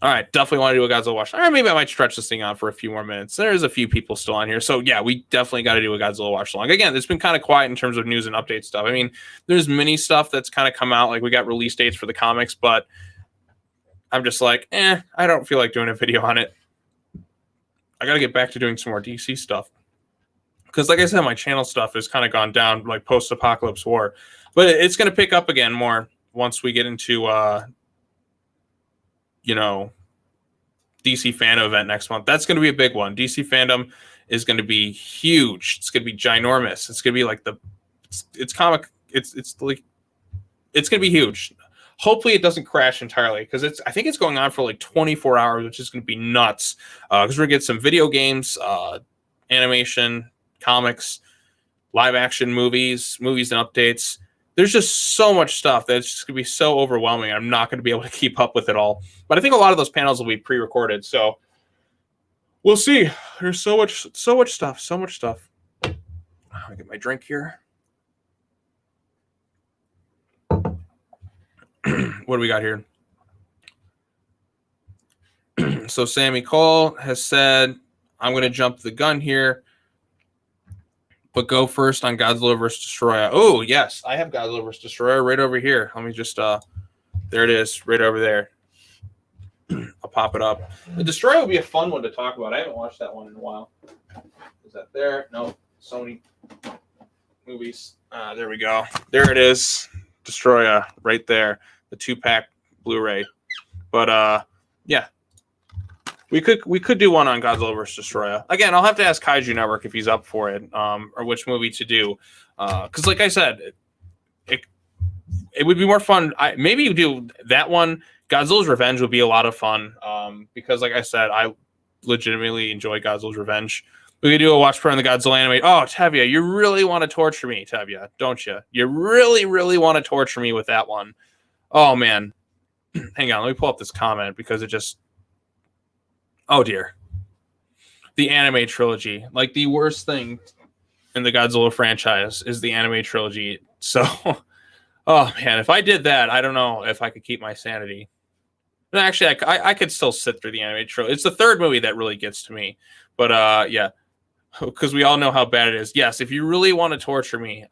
All right, definitely want to do a Godzilla watch. All right, maybe I might stretch this thing out for a few more minutes. There's a few people still on here. So, yeah, we definitely got to do a Godzilla watch along. Again, it's been kind of quiet in terms of news and update stuff. I mean, there's mini stuff that's kind of come out. Like, we got release dates for the comics, but I'm just like, I don't feel like doing a video on it. I got to get back to doing some more DC stuff. Because, like I said, my channel stuff has kind of gone down, like post-apocalypse war. But it's going to pick up again more once we get into... DC fandom event next month. That's going to be a big one. DC fandom is going to be huge. It's going to be ginormous. It's going to be like it's comic. It's going to be huge. Hopefully it doesn't crash entirely, because I think it's going on for like 24 hours, which is going to be nuts. Because we're going to get some video games, animation, comics, live action movies and updates. There's just so much stuff that it's just going to be so overwhelming. I'm not going to be able to keep up with it all. But I think a lot of those panels will be pre-recorded. So we'll see. There's so much stuff. Let me get my drink here. What do we got here? So Sami Chole has said, I'm going to jump the gun here, but go first on Godzilla vs. Destroyer. Oh, yes. I have Godzilla vs. Destroyer right over here. Let me just, there it is, right over there. I'll pop it up. The Destroyer would be a fun one to talk about. I haven't watched that one in a while. Is that there? No. Sony movies. There we go. There it is. Destroyer right there. The 2-pack Blu-ray. But, yeah. We could do one on Godzilla vs. Destroyer. Again, I'll have to ask Kaiju Network if he's up for it, or which movie to do. Because, like I said, it would be more fun. Maybe you do that one. Godzilla's Revenge would be a lot of fun. Because, like I said, I legitimately enjoy Godzilla's Revenge. We could do a watch party on the Godzilla anime. Oh, Tevya, you really want to torture me, Tevya, don't you? You really, really want to torture me with that one. Oh, man. Hang on, let me pull up this comment because it just... Oh, dear. The anime trilogy. Like, the worst thing in the Godzilla franchise is the anime trilogy. So, oh, man, if I did that, I don't know if I could keep my sanity. But actually, I could still sit through the anime trilogy. It's the third movie that really gets to me. But, yeah, because we all know how bad it is. Yes, if you really want to torture me,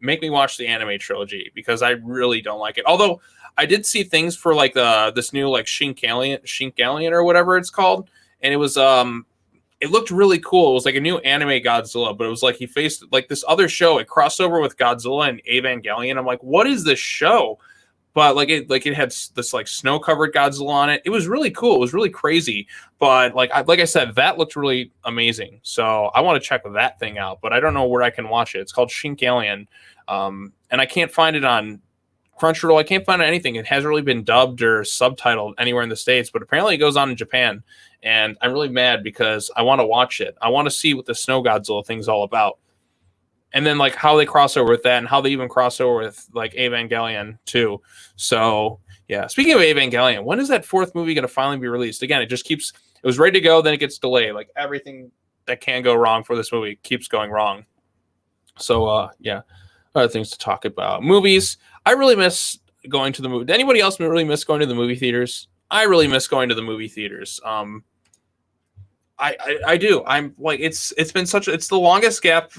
make me watch the anime trilogy because I really don't like it. Although I did see things for like this new like Shinkalion or whatever it's called, and it was it looked really cool. It was like a new anime Godzilla, but it was like he faced like this other show. It crossed over with Godzilla and Evangelion. I'm like, what is this show? But like it had this like snow covered Godzilla on it. It was really cool. It was really crazy. But like I said, that looked really amazing. So I want to check that thing out. But I don't know where I can watch it. It's called Shinkalion, and I can't find it on Crunchyroll. I can't find anything. It hasn't really been dubbed or subtitled anywhere in the States. But apparently it goes on in Japan, and I'm really mad because I want to watch it. I want to see what the Snow Godzilla thing's all about. And then like how they cross over with that and how they even cross over with like Evangelion too. So yeah, speaking of Evangelion, when is that fourth movie going to finally be released? Again, it was ready to go. Then it gets delayed. Like everything that can go wrong for this movie keeps going wrong. So yeah, other things to talk about. Movies. I really miss going to the movie. Did anybody else really miss going to the movie theaters? I really miss going to the movie theaters. I do. I'm like it's the longest gap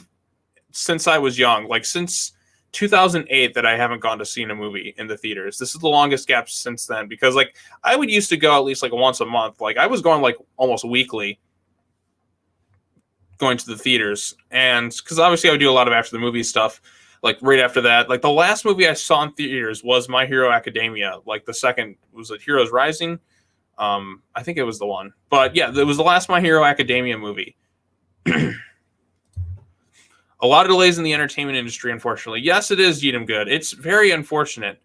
since I was young. Like since 2008 that I haven't gone to see a movie in the theaters. This is the longest gap since then because like I would used to go at least like once a month. Like I was going like almost weekly going to the theaters, and because obviously I would do a lot of after the movie stuff. Like right after that, like the last movie I saw in theaters was My Hero Academia. Like the second was it Heroes Rising. I think it was the one, but yeah, it was the last My Hero Academia movie. A lot of delays in the entertainment industry, unfortunately. Yes, it is Yeatum Good. It's very unfortunate.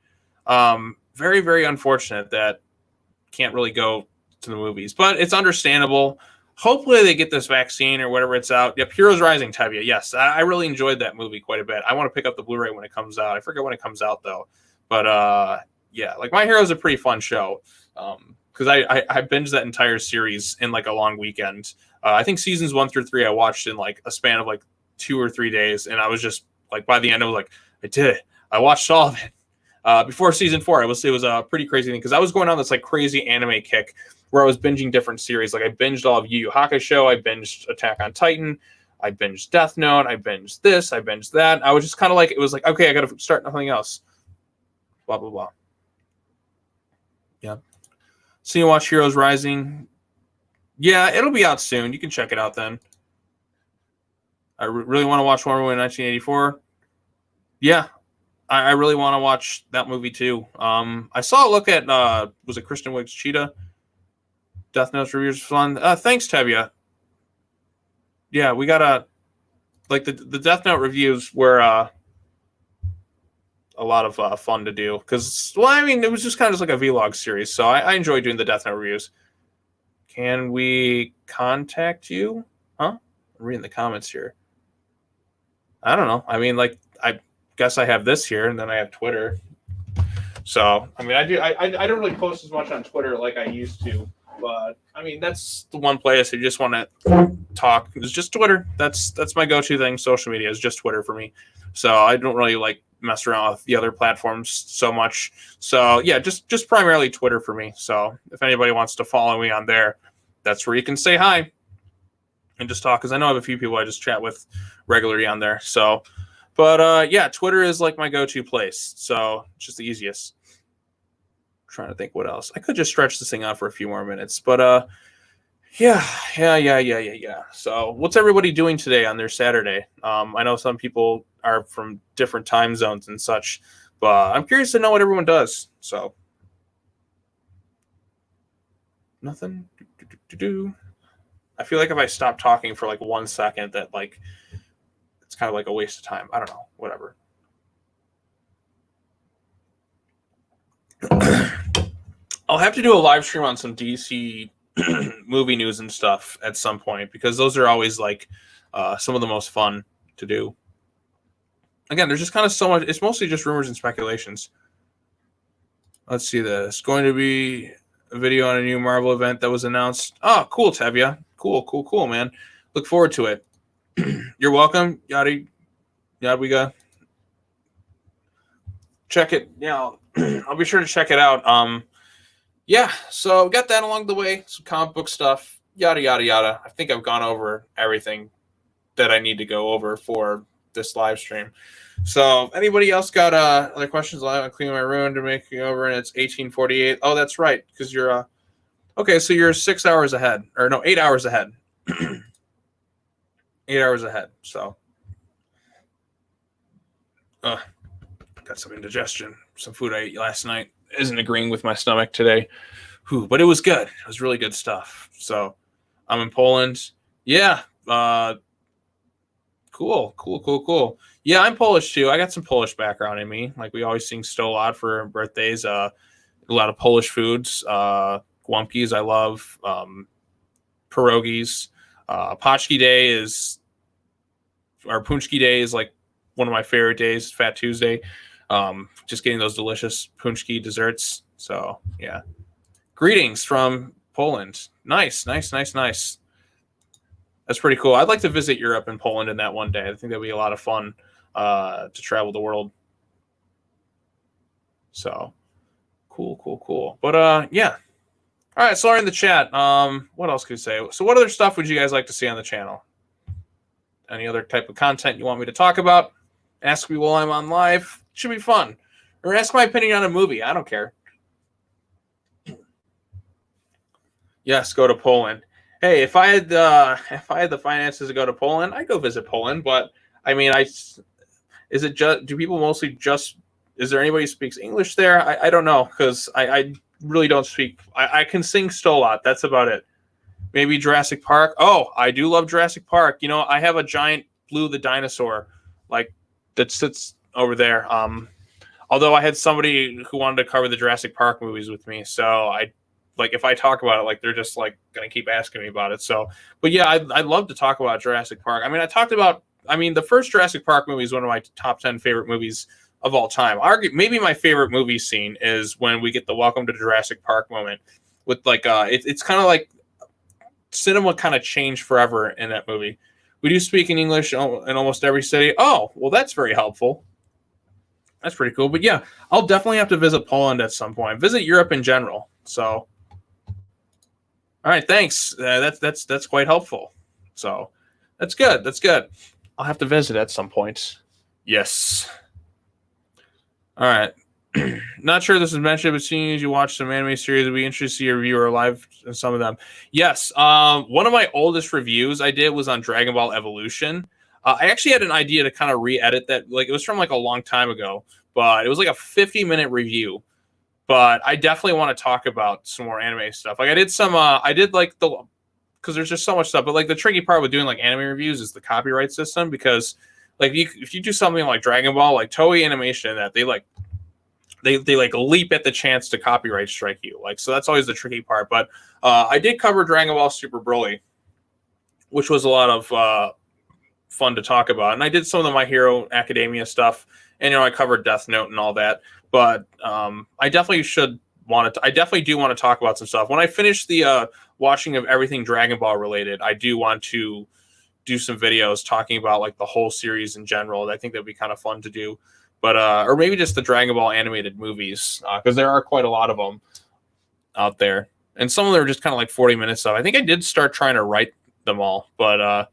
Very, very unfortunate that can't really go to the movies, but it's understandable. Hopefully they get this vaccine or whatever it's out. Yep, Heroes Rising, Tevya. Yes, I really enjoyed that movie quite a bit. I want to pick up the Blu-ray when it comes out. I forget when it comes out though, but yeah, like My Hero is a pretty fun show because I binged that entire series in like a long weekend. I think seasons 1 through 3 I watched in like a span of like 2 or 3 days, and I was just like by the end I was like I did it. I watched all of it. Before season 4, it was a pretty crazy thing because I was going on this like crazy anime kick where I was binging different series. Like I binged all of Yu Yu Hakusho, I binged Attack on Titan, I binged Death Note, I binged this, I binged that. I was just kind of like, it was like, okay, I got to start nothing else. Blah, blah, blah. Yeah. So you watch Heroes Rising? Yeah, it'll be out soon. You can check it out then. I really want to watch Wonder Woman 1984. Yeah, I really want to watch that movie too. I saw a look at was it Kristen Wiig's Cheetah? Death Note reviews fun. Thanks, Tevya. Yeah, we gotta like the Death Note reviews were a lot of fun to do because well, I mean, it was just kind of just like a vlog series, so I enjoy doing the Death Note reviews. Can we contact you? Huh? I'm reading the comments here. I don't know. I mean, like I guess I have this here, and then I have Twitter. So I mean, I don't really post as much on Twitter like I used to. But I mean, that's the one place I just want to talk. It's just Twitter. That's my go-to thing. Social media is just Twitter for me. So I don't really like mess around with the other platforms so much. So yeah, just primarily Twitter for me. So if anybody wants to follow me on there, that's where you can say hi and just talk. Because I know I have a few people I just chat with regularly on there. So, but yeah, Twitter is like my go-to place. So it's just the easiest. Trying to think what else. I could just stretch this thing out for a few more minutes, but yeah. So what's everybody doing today on their Saturday? I know some people are from different time zones and such, but I'm curious to know what everyone does. So nothing. I feel like if I stop talking for like 1 second, that like it's kind of like a waste of time. I don't know. Whatever. I'll have to do a live stream on some DC movie news and stuff at some point because those are always like some of the most fun to do. Again, there's just kind of so much. It's mostly just rumors and speculations. Let's see this. Going to be a video on a new Marvel event that was announced. Oh, cool, Tevya. Cool, man. Look forward to it. You're welcome. Yada, we got. Check it. Yeah, I'll be sure to check it out. Yeah, so got that along the way. Some comic book stuff. Yada, yada, yada. I think I've gone over everything that I need to go over for this live stream. So anybody else got other questions? I'm cleaning my room to make it over, and it's 1848. Oh, that's right, because you're okay. So you're 6 hours ahead, or no, 8 hours ahead. 8 hours ahead. So, got some indigestion. Some food I ate last night isn't agreeing with my stomach today. Whew, but it was good. It was really good stuff. So I'm in Poland. Yeah. Cool. Yeah, I'm Polish too. I got some Polish background in me. Like we always sing Sto Lat for birthdays. A lot of Polish foods. Guamkis I love. Pierogies. Paczki Day is, or Punchki Day is like one of my favorite days. Fat Tuesday. Just getting those delicious punchki desserts. So yeah. Greetings from Poland. Nice. That's pretty cool. I'd like to visit Europe and Poland in that one day. I think that'd be a lot of fun to travel the world. So cool. But yeah. All right, sorry in the chat. What else could you say? So what other stuff would you guys like to see on the channel? Any other type of content you want me to talk about? Ask me while I'm on live. Should be fun. Or ask my opinion on a movie. I don't care. Yes, go to Poland. Hey, if I had the finances to go to Poland, I'd go visit Poland. But I mean, is it just, do people mostly just, is there anybody who speaks English there? I don't know, because I really don't speak. I can sing Stolat. That's about it. Maybe Jurassic Park. Oh, I do love Jurassic Park. You know, I have a giant Blue the dinosaur, like, that sits over there. Although I had somebody who wanted to cover the Jurassic Park movies with me, so like, if I talk about it, like, they're just like gonna keep asking me about it. So, but yeah, I'd love to talk about Jurassic Park. I mean, the first Jurassic Park movie is one of my top 10 favorite movies of all time. Maybe my favorite movie scene is when we get the Welcome to Jurassic Park moment with, like, it's kind of like cinema kind of changed forever in that movie. We do speak in English in almost every city. Oh, well, that's very helpful. That's pretty cool. But yeah, I'll definitely have to visit Poland at some point. Visit Europe in general. So, all right, thanks. That's quite helpful. So, that's good. That's good. I'll have to visit at some point. Yes. All right. Not sure this is mentioned, but seeing as you watch some anime series, it'd be interesting to see a review or live in some of them. Yes. One of my oldest reviews I did was on Dragon Ball Evolution. I actually had an idea to kind of re-edit that. Like, it was from like a long time ago, but it was like a 50-minute review. But I definitely want to talk about some more anime stuff. Like, I did like because there's just so much stuff. But like, the tricky part with doing like anime reviews is the copyright system, because like, if you do something like Dragon Ball, like Toei Animation, that they like leap at the chance to copyright strike you. Like, so that's always the tricky part. But I did cover Dragon Ball Super Broly, which was a lot of fun to talk about. And I did some of the My Hero Academia stuff, and I covered Death Note and all that. But I definitely I definitely do want to talk about some stuff. When I finish the watching of everything Dragon Ball related, I do want to do some videos talking about like the whole series in general. I think that'd be kind of fun to do. But or maybe just the Dragon Ball animated movies, because there are quite a lot of them out there, and some of them are just kind of like 40 minutes stuff. I think I did start trying to write them all, but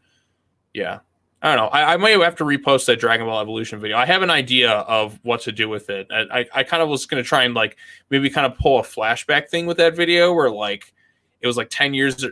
yeah, I don't know. I might have to repost that Dragon Ball Evolution video. I have an idea of what to do with it. I kind of was going to try and like maybe kind of pull a flashback thing with that video, where like it was like 10 years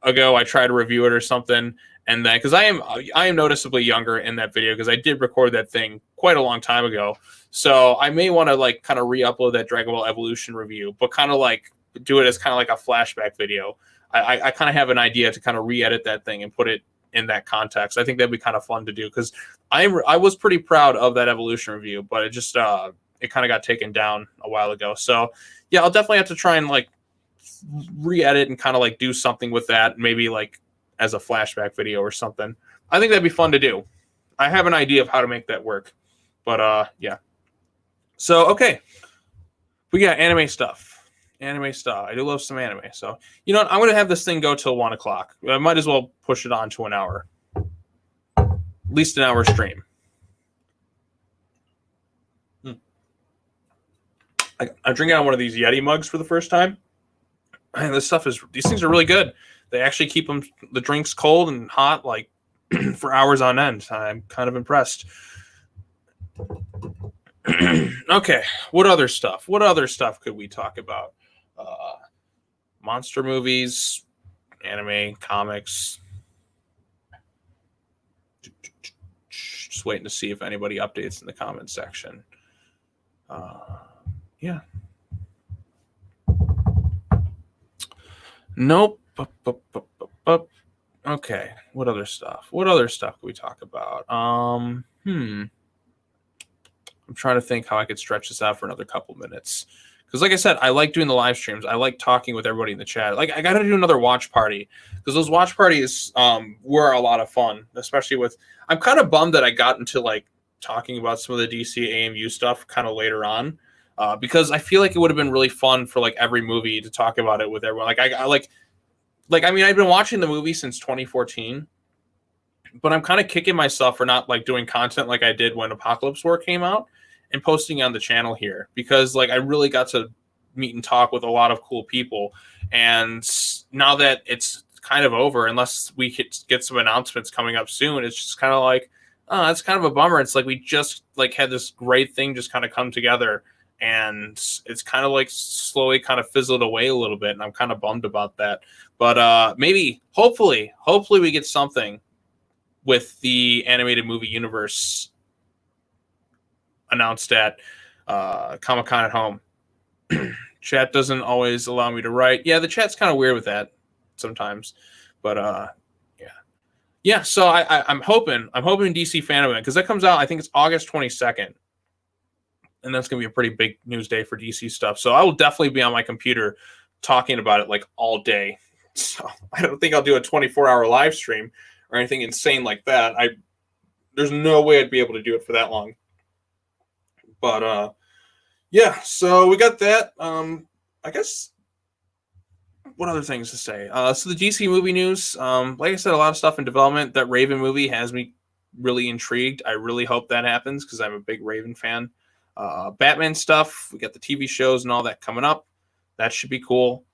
ago I tried to review it or something. And then, because I am noticeably younger in that video, because I did record that thing quite a long time ago. So I may want to like kind of re-upload that Dragon Ball Evolution review, but kind of like do it as kind of like a flashback video. I kind of have an idea to kind of re-edit that thing and put it in that context. I think that'd be kind of fun to do, because I was pretty proud of that Evolution review, but it just it kind of got taken down a while ago. So yeah, I'll definitely have to try and like re-edit and kind of like do something with that, maybe like as a flashback video or something. I think that'd be fun to do. I have an idea of how to make that work. But yeah. So okay. We got anime stuff. Anime stuff. I do love some anime. So you know what? I'm gonna have this thing go till 1 o'clock. I might as well push it on to an hour. At least an hour stream. I'm drinking on one of these Yeti mugs for the first time. And these things are really good. They actually keep the drinks cold and hot like for hours on end. I'm kind of impressed. Okay, what other stuff? What other stuff could we talk about? Monster movies, anime, comics. Just waiting to see if anybody updates in the comments section. Yeah. Nope. Okay. What other stuff? What other stuff can we talk about? I'm trying to think how I could stretch this out for another couple minutes. Because like I said, I like doing the live streams. I like talking with everybody in the chat. Like, I got to do another watch party, because those watch parties were a lot of fun, especially with... I'm kind of bummed that I got into like talking about some of the DC AMU stuff kind of later on, because I feel like it would have been really fun for like every movie to talk about it with everyone. Like I mean, I've been watching the movie since 2014, but I'm kind of kicking myself for not like doing content like I did when Apocalypse War came out and posting on the channel here, because like I really got to meet and talk with a lot of cool people. And now that it's kind of over, unless we get some announcements coming up soon, it's just kind of like, oh, that's kind of a bummer. It's like we just like had this great thing just kind of come together, and it's kind of like slowly kind of fizzled away a little bit, and I'm kind of bummed about that. But maybe, hopefully we get something with the animated movie universe announced at Comic-Con at home. Chat doesn't always allow me to write. Yeah, the chat's kind of weird with that sometimes. But yeah. So I'm hoping DC Fan Event, because that comes out, I think it's August 22nd. And that's going to be a pretty big news day for DC stuff. So I will definitely be on my computer talking about it like all day. So I don't think I'll do a 24-hour live stream or anything insane like that. There's no way I'd be able to do it for that long. But yeah, so we got that. I guess what other things to say? So the DC movie news, like I said, a lot of stuff in development. That Raven movie has me really intrigued. I really hope that happens because I'm a big Raven fan. Batman stuff, we got the TV shows and all that coming up. That should be cool.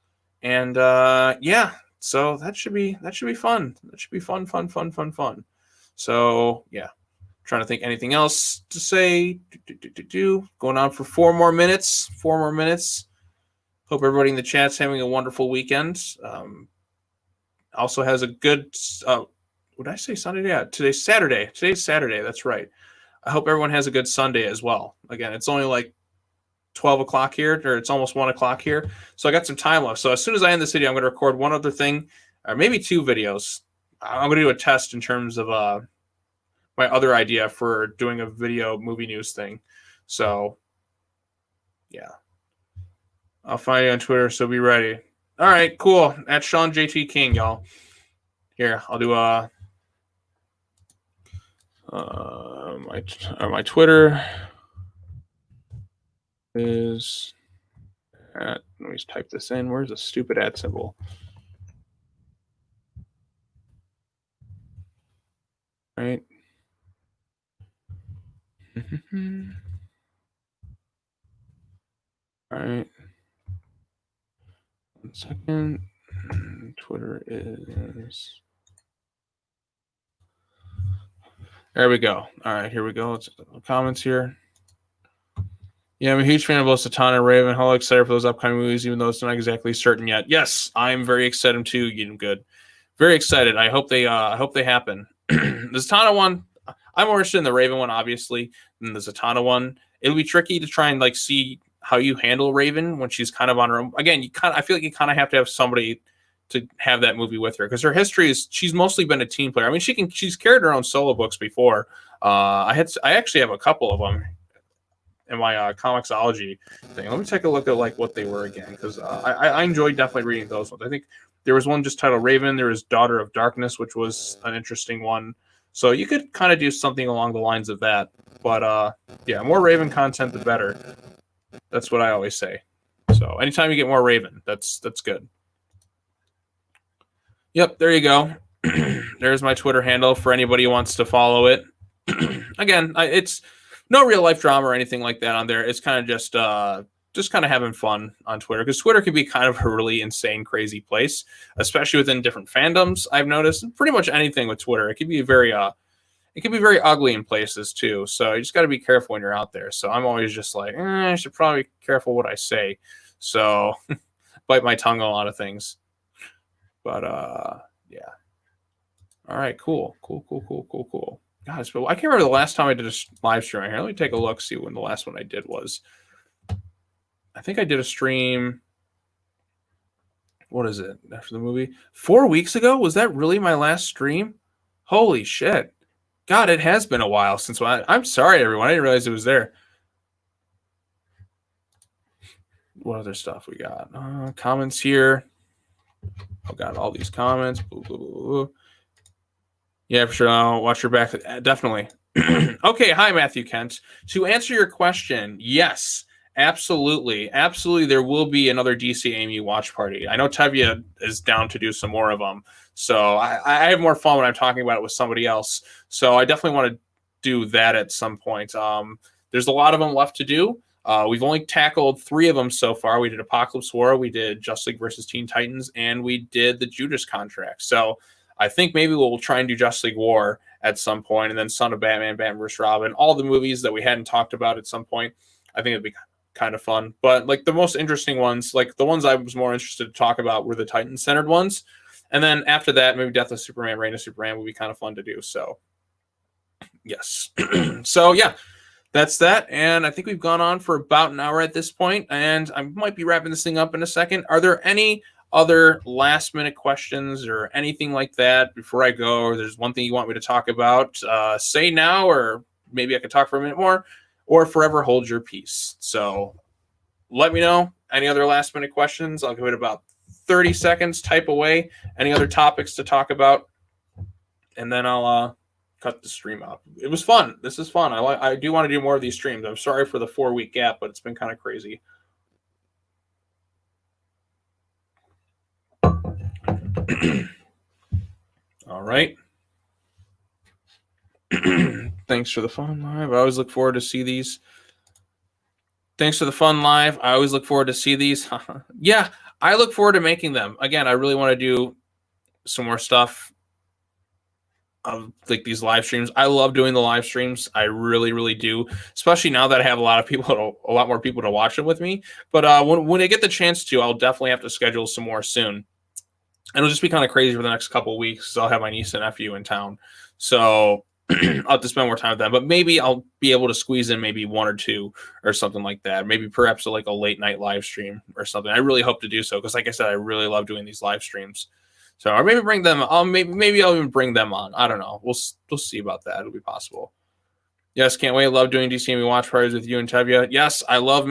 And yeah, so that should be fun. That should be fun. So yeah, trying to think anything else to say. Going on for 4 more minutes. Hope everybody in the chat's having a wonderful weekend. Also has a good. What did I say? Sunday? Yeah, today's Saturday. That's right. I hope everyone has a good Sunday as well. Again, it's only like 12 o'clock here, or it's almost 1 o'clock here. So I got some time left. So as soon as I end this video, I'm going to record one other thing, or maybe 2 videos. I'm going to do a test in terms of my other idea for doing a video movie news thing. So yeah, I'll find you on Twitter. So be ready. All right, cool. At Sean JT King, y'all. Here, I'll do my Twitter is at, let me just type this in. Where's the stupid @ symbol? Right. All right. 1 second. Twitter is. There we go. All right, here we go. Let's comments here. Yeah, I'm a huge fan of both Zatanna and Raven. How excited for those upcoming movies, even though it's not exactly certain yet. Yes, I'm very excited too. Getting good, very excited. I hope they happen. The Zatanna one, I'm more interested in the Raven one, obviously, than the Zatanna one. It'll be tricky to try and like see how you handle Raven when she's kind of on her own. Again, I feel like you kind of have to have somebody to have that movie with her, because her history is she's mostly been a team player. I mean, she's carried her own solo books before. I actually have a couple of them in my Comixology thing. Let me take a look at like what they were again, because I enjoyed definitely reading those ones. I think there was one just titled Raven. There was Daughter of Darkness, which was an interesting one. So you could kind of do something along the lines of that. But yeah, more Raven content, the better. That's what I always say. So anytime you get more Raven, that's good. Yep, there you go. There's my Twitter handle for anybody who wants to follow it. Again, it's no real life drama or anything like that on there. It's kind of just kind of having fun on Twitter, because Twitter can be kind of a really insane, crazy place, especially within different fandoms. I've noticed pretty much anything with Twitter. It can be very ugly in places too. So you just got to be careful when you're out there. So I'm always just like, I should probably be careful what I say. So bite my tongue on a lot of things. But yeah. All right, cool. Guys, but I can't remember the last time I did a live stream right here. Let me take a look, see when the last one I did was. I think I did a stream. What is it? After the movie? 4 weeks ago? Was that really my last stream? Holy shit. God, it has been a while since I'm sorry, everyone. I didn't realize it was there. What other stuff we got? Comments here. Oh, God, all these comments. Blah, blah, blah, blah. Yeah, for sure. I'll watch your back. Definitely. Okay. Hi, Matthew Kent. To answer your question, yes, absolutely. Absolutely. There will be another DC AMU watch party. I know Tevya is down to do some more of them. So I have more fun when I'm talking about it with somebody else. So I definitely want to do that at some point. There's a lot of them left to do. We've only tackled 3 of them so far. We did Apocalypse War, we did Justice League versus Teen Titans, and we did the Judas Contract. So I think maybe we'll try and do Justice League War at some point, and then Son of Batman, Batman vs. Robin, all the movies that we hadn't talked about at some point. I think it'd be kind of fun. But like the most interesting ones, like the ones I was more interested to talk about were the Titan-centered ones. And then after that, maybe Death of Superman, Reign of Superman would be kind of fun to do. So, yes. So, yeah, that's that. And I think we've gone on for about an hour at this point, and I might be wrapping this thing up in a second. Are there any other last-minute questions or anything like that before I go? Or there's one thing you want me to talk about, say now, or maybe I could talk for a minute more, or forever hold your peace. So let me know. Any other last-minute questions? I'll give it about 30 seconds, type away any other topics to talk about, and then I'll cut the stream out. It was fun. This is fun. I do want to do more of these streams. I'm sorry for the 4-week gap, but it's been kind of crazy. All right. Thanks for the fun live. I always look forward to see these. Thanks for the fun live. I always look forward to see these. Yeah, I look forward to making them. Again, I really want to do some more stuff of like these live streams. I love doing the live streams. I really, really do. Especially now that I have a lot more people to watch them with me. But when I get the chance to, I'll definitely have to schedule some more soon. And it'll just be kind of crazy for the next couple of weeks because I'll have my niece and nephew in town. So I'll have to spend more time with them. But maybe I'll be able to squeeze in maybe 1 or 2 or something like that. Maybe perhaps like a late night live stream or something. I really hope to do so because, like I said, I really love doing these live streams. So, or maybe bring them. Maybe I'll even bring them on. I don't know. We'll see about that. It'll be possible. Yes, can't wait. Love doing DCME watch parties with you and Tevya. Yes, I love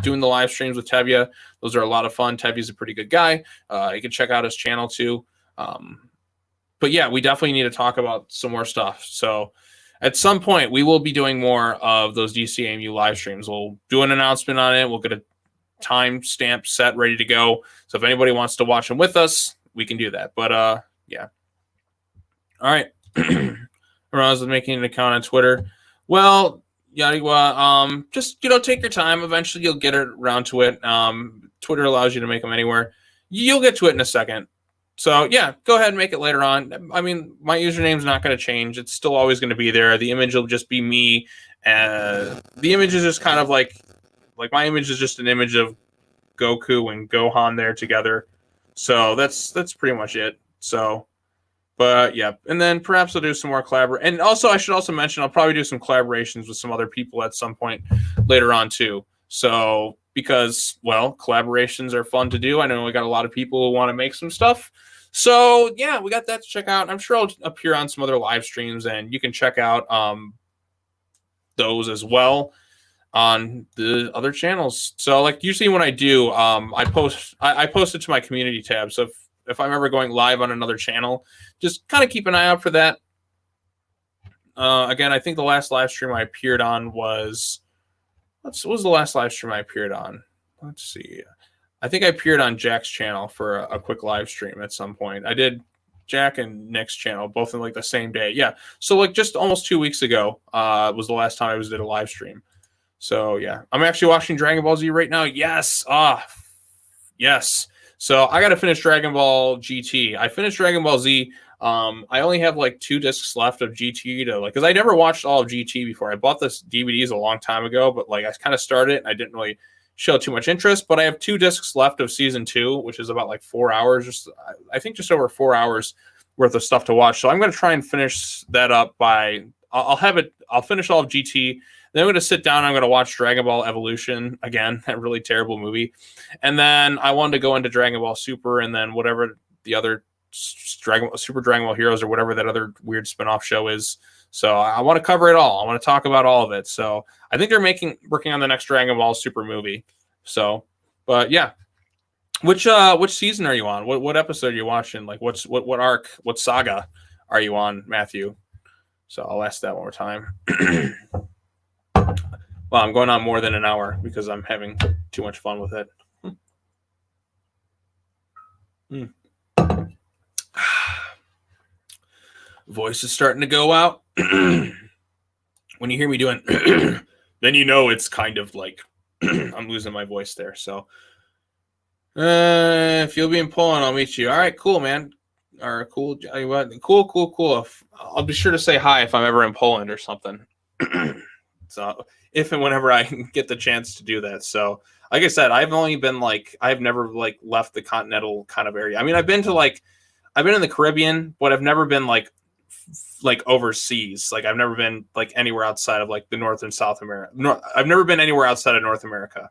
doing the live streams with Tevya. Those are a lot of fun. Tevya's a pretty good guy. You can check out his channel too. But yeah, we definitely need to talk about some more stuff. So at some point, we will be doing more of those DCAMU live streams. We'll do an announcement on it. We'll get a time stamp set ready to go. So if anybody wants to watch them with us, we can do that. But yeah. All right. Everyone's making an account on Twitter. Well, just take your time. Eventually, you'll get around to it. Twitter allows you to make them anywhere. You'll get to it in a second. So, yeah, go ahead and make it later on. I mean, my username's not going to change. It's still always going to be there. The image will just be me. The image is just kind of like my image is just an image of Goku and Gohan there together. So that's pretty much it. So, but yeah. And then perhaps I'll do some more And also, I should also mention I'll probably do some collaborations with some other people at some point later on, too. So, because, well, collaborations are fun to do. I know we got a lot of people who want to make some stuff. So, yeah, we got that to check out. I'm sure I'll appear on some other live streams, and you can check out those as well on the other channels. So, like, usually when I do, I post it to my community tab. So if I'm ever going live on another channel, just kind of keep an eye out for that. Again, I think the last live stream I appeared on was... What was the last live stream I appeared on? Let's see. I think I appeared on Jack's channel for a quick live stream at some point. I did Jack and Nick's channel, both in like the same day. Yeah. So like just almost 2 weeks ago was the last time I did a live stream. So yeah. I'm actually watching Dragon Ball Z right now. Yes. Yes. So I got to finish Dragon Ball GT. I finished Dragon Ball Z. I only have like 2 discs left of GT because I never watched all of GT before. I bought this DVDs a long time ago, but like I kind of started it and I didn't really show too much interest. But I have 2 discs left of season 2, which is about like 4 hours. I think just over 4 hours worth of stuff to watch. So I'm going to try and finish that up I'll finish all of GT. Then I'm going to sit down. I'm going to watch Dragon Ball Evolution again, that really terrible movie. And then I wanted to go into Dragon Ball Super and then whatever the other Super Dragon Ball Heroes or whatever that other weird spinoff show is. So I want to cover it all. I want to talk about all of it. So I think they're working on the next Dragon Ball Super movie. So, but yeah, which season are you on? What episode are you watching? Like what arc, what saga are you on, Matthew? So I'll ask that one more time. Well, I'm going on more than an hour because I'm having too much fun with it. Voice is starting to go out. When you hear me doing then you know it's kind of like I'm losing my voice there. So if you'll be in Poland, I'll meet you. All right, cool, man. All right, cool. Cool. I'll be sure to say hi if I'm ever in Poland or something. So if and whenever I get the chance to do that. So like I said, I've never like left the continental kind of area. I mean, I've been in the Caribbean, but I've never been like overseas. Like I've never been like anywhere outside of like the North and South America. I've never been anywhere outside of North America.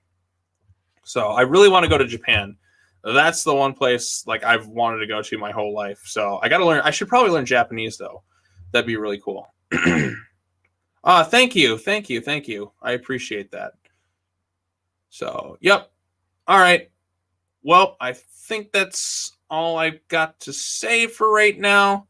So I really want to go to Japan. That's the one place like I've wanted to go to my whole life. So I got to learn. I should probably learn Japanese though. That'd be really cool. Thank you. I appreciate that. So, yep. All right. Well, I think that's all I've got to say for right now.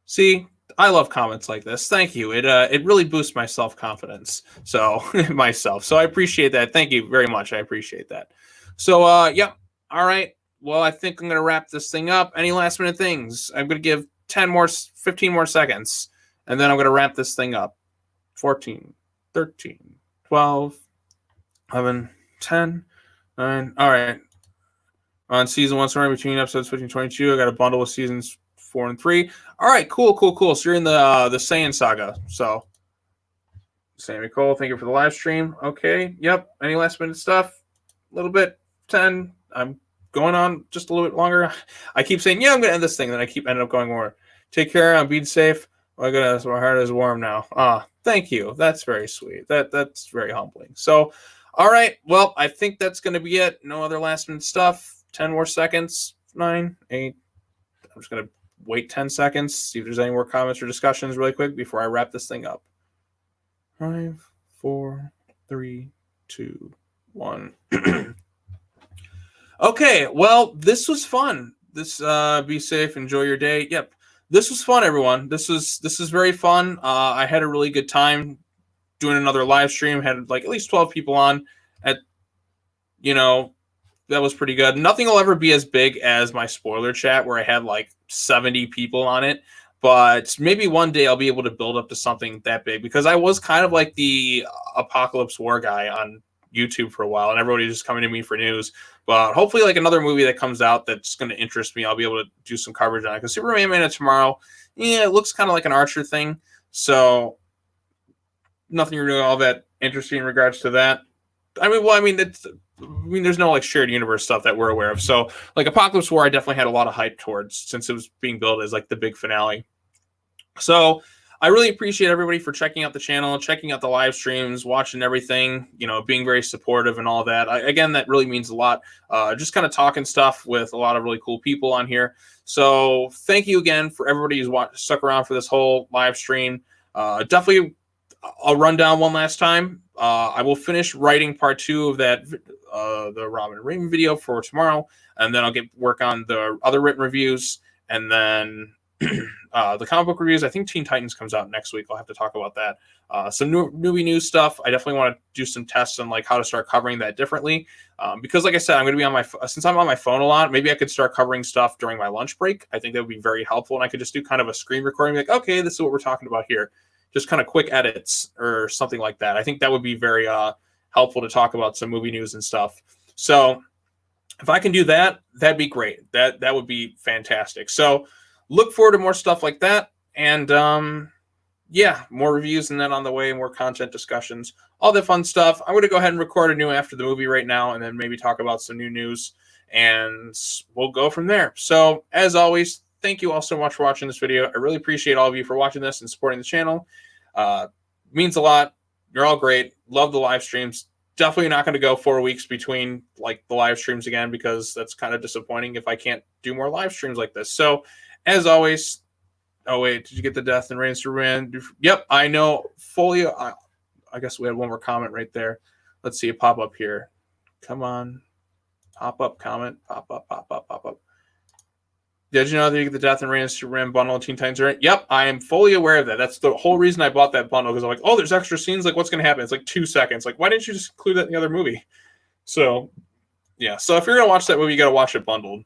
See, I love comments like this. Thank you. It really boosts my self-confidence. So myself. So I appreciate that. Thank you very much. I appreciate that. So yep. All right. Well, I think I'm gonna wrap this thing up. Any last minute things? I'm gonna give 15 more seconds, and then I'm gonna wrap this thing up. 14, 13, 12, 11, 10, 9. All right. On season 1, somewhere between episodes 15 and 22, I got a bundle with seasons 4 and 3. All right, cool. So you're in the Saiyan saga. So, Sami Chole, thank you for the live stream. Okay, yep. Any last minute stuff? A little bit. 10. I'm going on just a little bit longer. I keep saying, yeah, I'm going to end this thing. Then I keep ending up going more. Take care. I'm being safe. My goodness, my heart is warm now. Thank you. That's very sweet. That's very humbling. So, all right. Well, I think that's going to be it. No other last minute stuff. 10 more seconds. 9, 8. I'm just going to wait 10 seconds, see if there's any more comments or discussions really quick before I wrap this thing up. 5, 4, 3, 2, 1. Okay, well, this was fun. Be safe, enjoy your day. Yep. This was fun, everyone. This is very fun. I had a really good time doing another live stream. Had like at least 12 people on. That was pretty good. Nothing will ever be as big as my spoiler chat where I had like 70 people on it. But maybe one day I'll be able to build up to something that big, because I was kind of like the Apocalypse War guy on YouTube for a while, and everybody just coming to me for news. But hopefully, like another movie that comes out that's going to interest me, I'll be able to do some coverage on it. Because Superman Man of Tomorrow, it looks kind of like an Archer thing. So nothing really all that interesting in regards to that. There's no like shared universe stuff that we're aware of. So like Apocalypse War, I definitely had a lot of hype towards, since it was being billed as like the big finale. So I really appreciate everybody for checking out the channel, checking out the live streams, watching everything, being very supportive and all that. Again, that really means a lot. Just kind of talking stuff with a lot of really cool people on here. So thank you again for everybody who's stuck around for this whole live stream. Definitely, I'll run down one last time. I will finish writing part 2 of that, the Robin and Raymond video for tomorrow, and then I'll work on the other written reviews, and then the comic book reviews. I think Teen Titans comes out next week. I'll have to talk about that. Some newbie news stuff. I definitely want to do some tests on like how to start covering that differently, because like I said, I'm going to be since I'm on my phone a lot. Maybe I could start covering stuff during my lunch break. I think that would be very helpful, and I could just do kind of a screen recording, like, okay, this is what we're talking about here. Just kind of quick edits or something like that. I think that would be very helpful to talk about some movie news and stuff. So if I can do that, that'd be great. That would be fantastic. So look forward to more stuff like that. And more reviews and then on the way, more content discussions, all the fun stuff. I'm going to go ahead and record a new after the movie right now, and then maybe talk about some new news, and we'll go from there. So as always, thank you all so much for watching this video. I really appreciate all of you for watching this and supporting the channel. Means a lot. You're all great. Love the live streams. Definitely not going to go 4 weeks between like the live streams again, because that's kind of disappointing if I can't do more live streams like this. So as always, oh wait, did you get the Death and Reigns to win? Yep, I know. Folio. I guess we had one more comment right there. Let's see it pop up here. Come on. Pop up comment. Pop up. Did you know that you get the Death and Reigns Superman bundle of Teen Titans? Yep, I am fully aware of that. That's the whole reason I bought that bundle, because I'm like, oh, there's extra scenes. Like, what's going to happen? It's like 2 seconds. Like, why didn't you just include that in the other movie? So, yeah. So if you're going to watch that movie, you got to watch it bundled.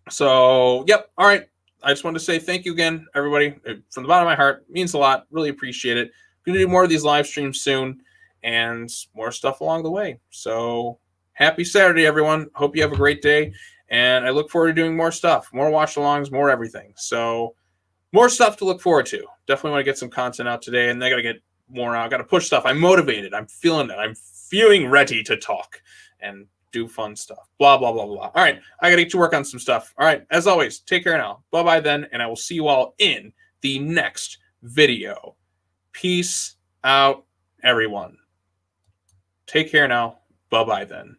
So, yep. All right. I just wanted to say thank you again, everybody. From the bottom of my heart, it means a lot. Really appreciate it. going to do more of these live streams soon and more stuff along the way. So happy Saturday, everyone. Hope you have a great day. And I look forward to doing more stuff, more watch-alongs, more everything. So more stuff to look forward to. Definitely want to get some content out today, and I got to get more out. I got to push stuff. I'm motivated. I'm feeling it. I'm feeling ready to talk and do fun stuff. Blah, blah, blah, blah. All right. I got to get to work on some stuff. All right. As always, take care now. Bye-bye then, and I will see you all in the next video. Peace out, everyone. Take care now. Bye-bye then.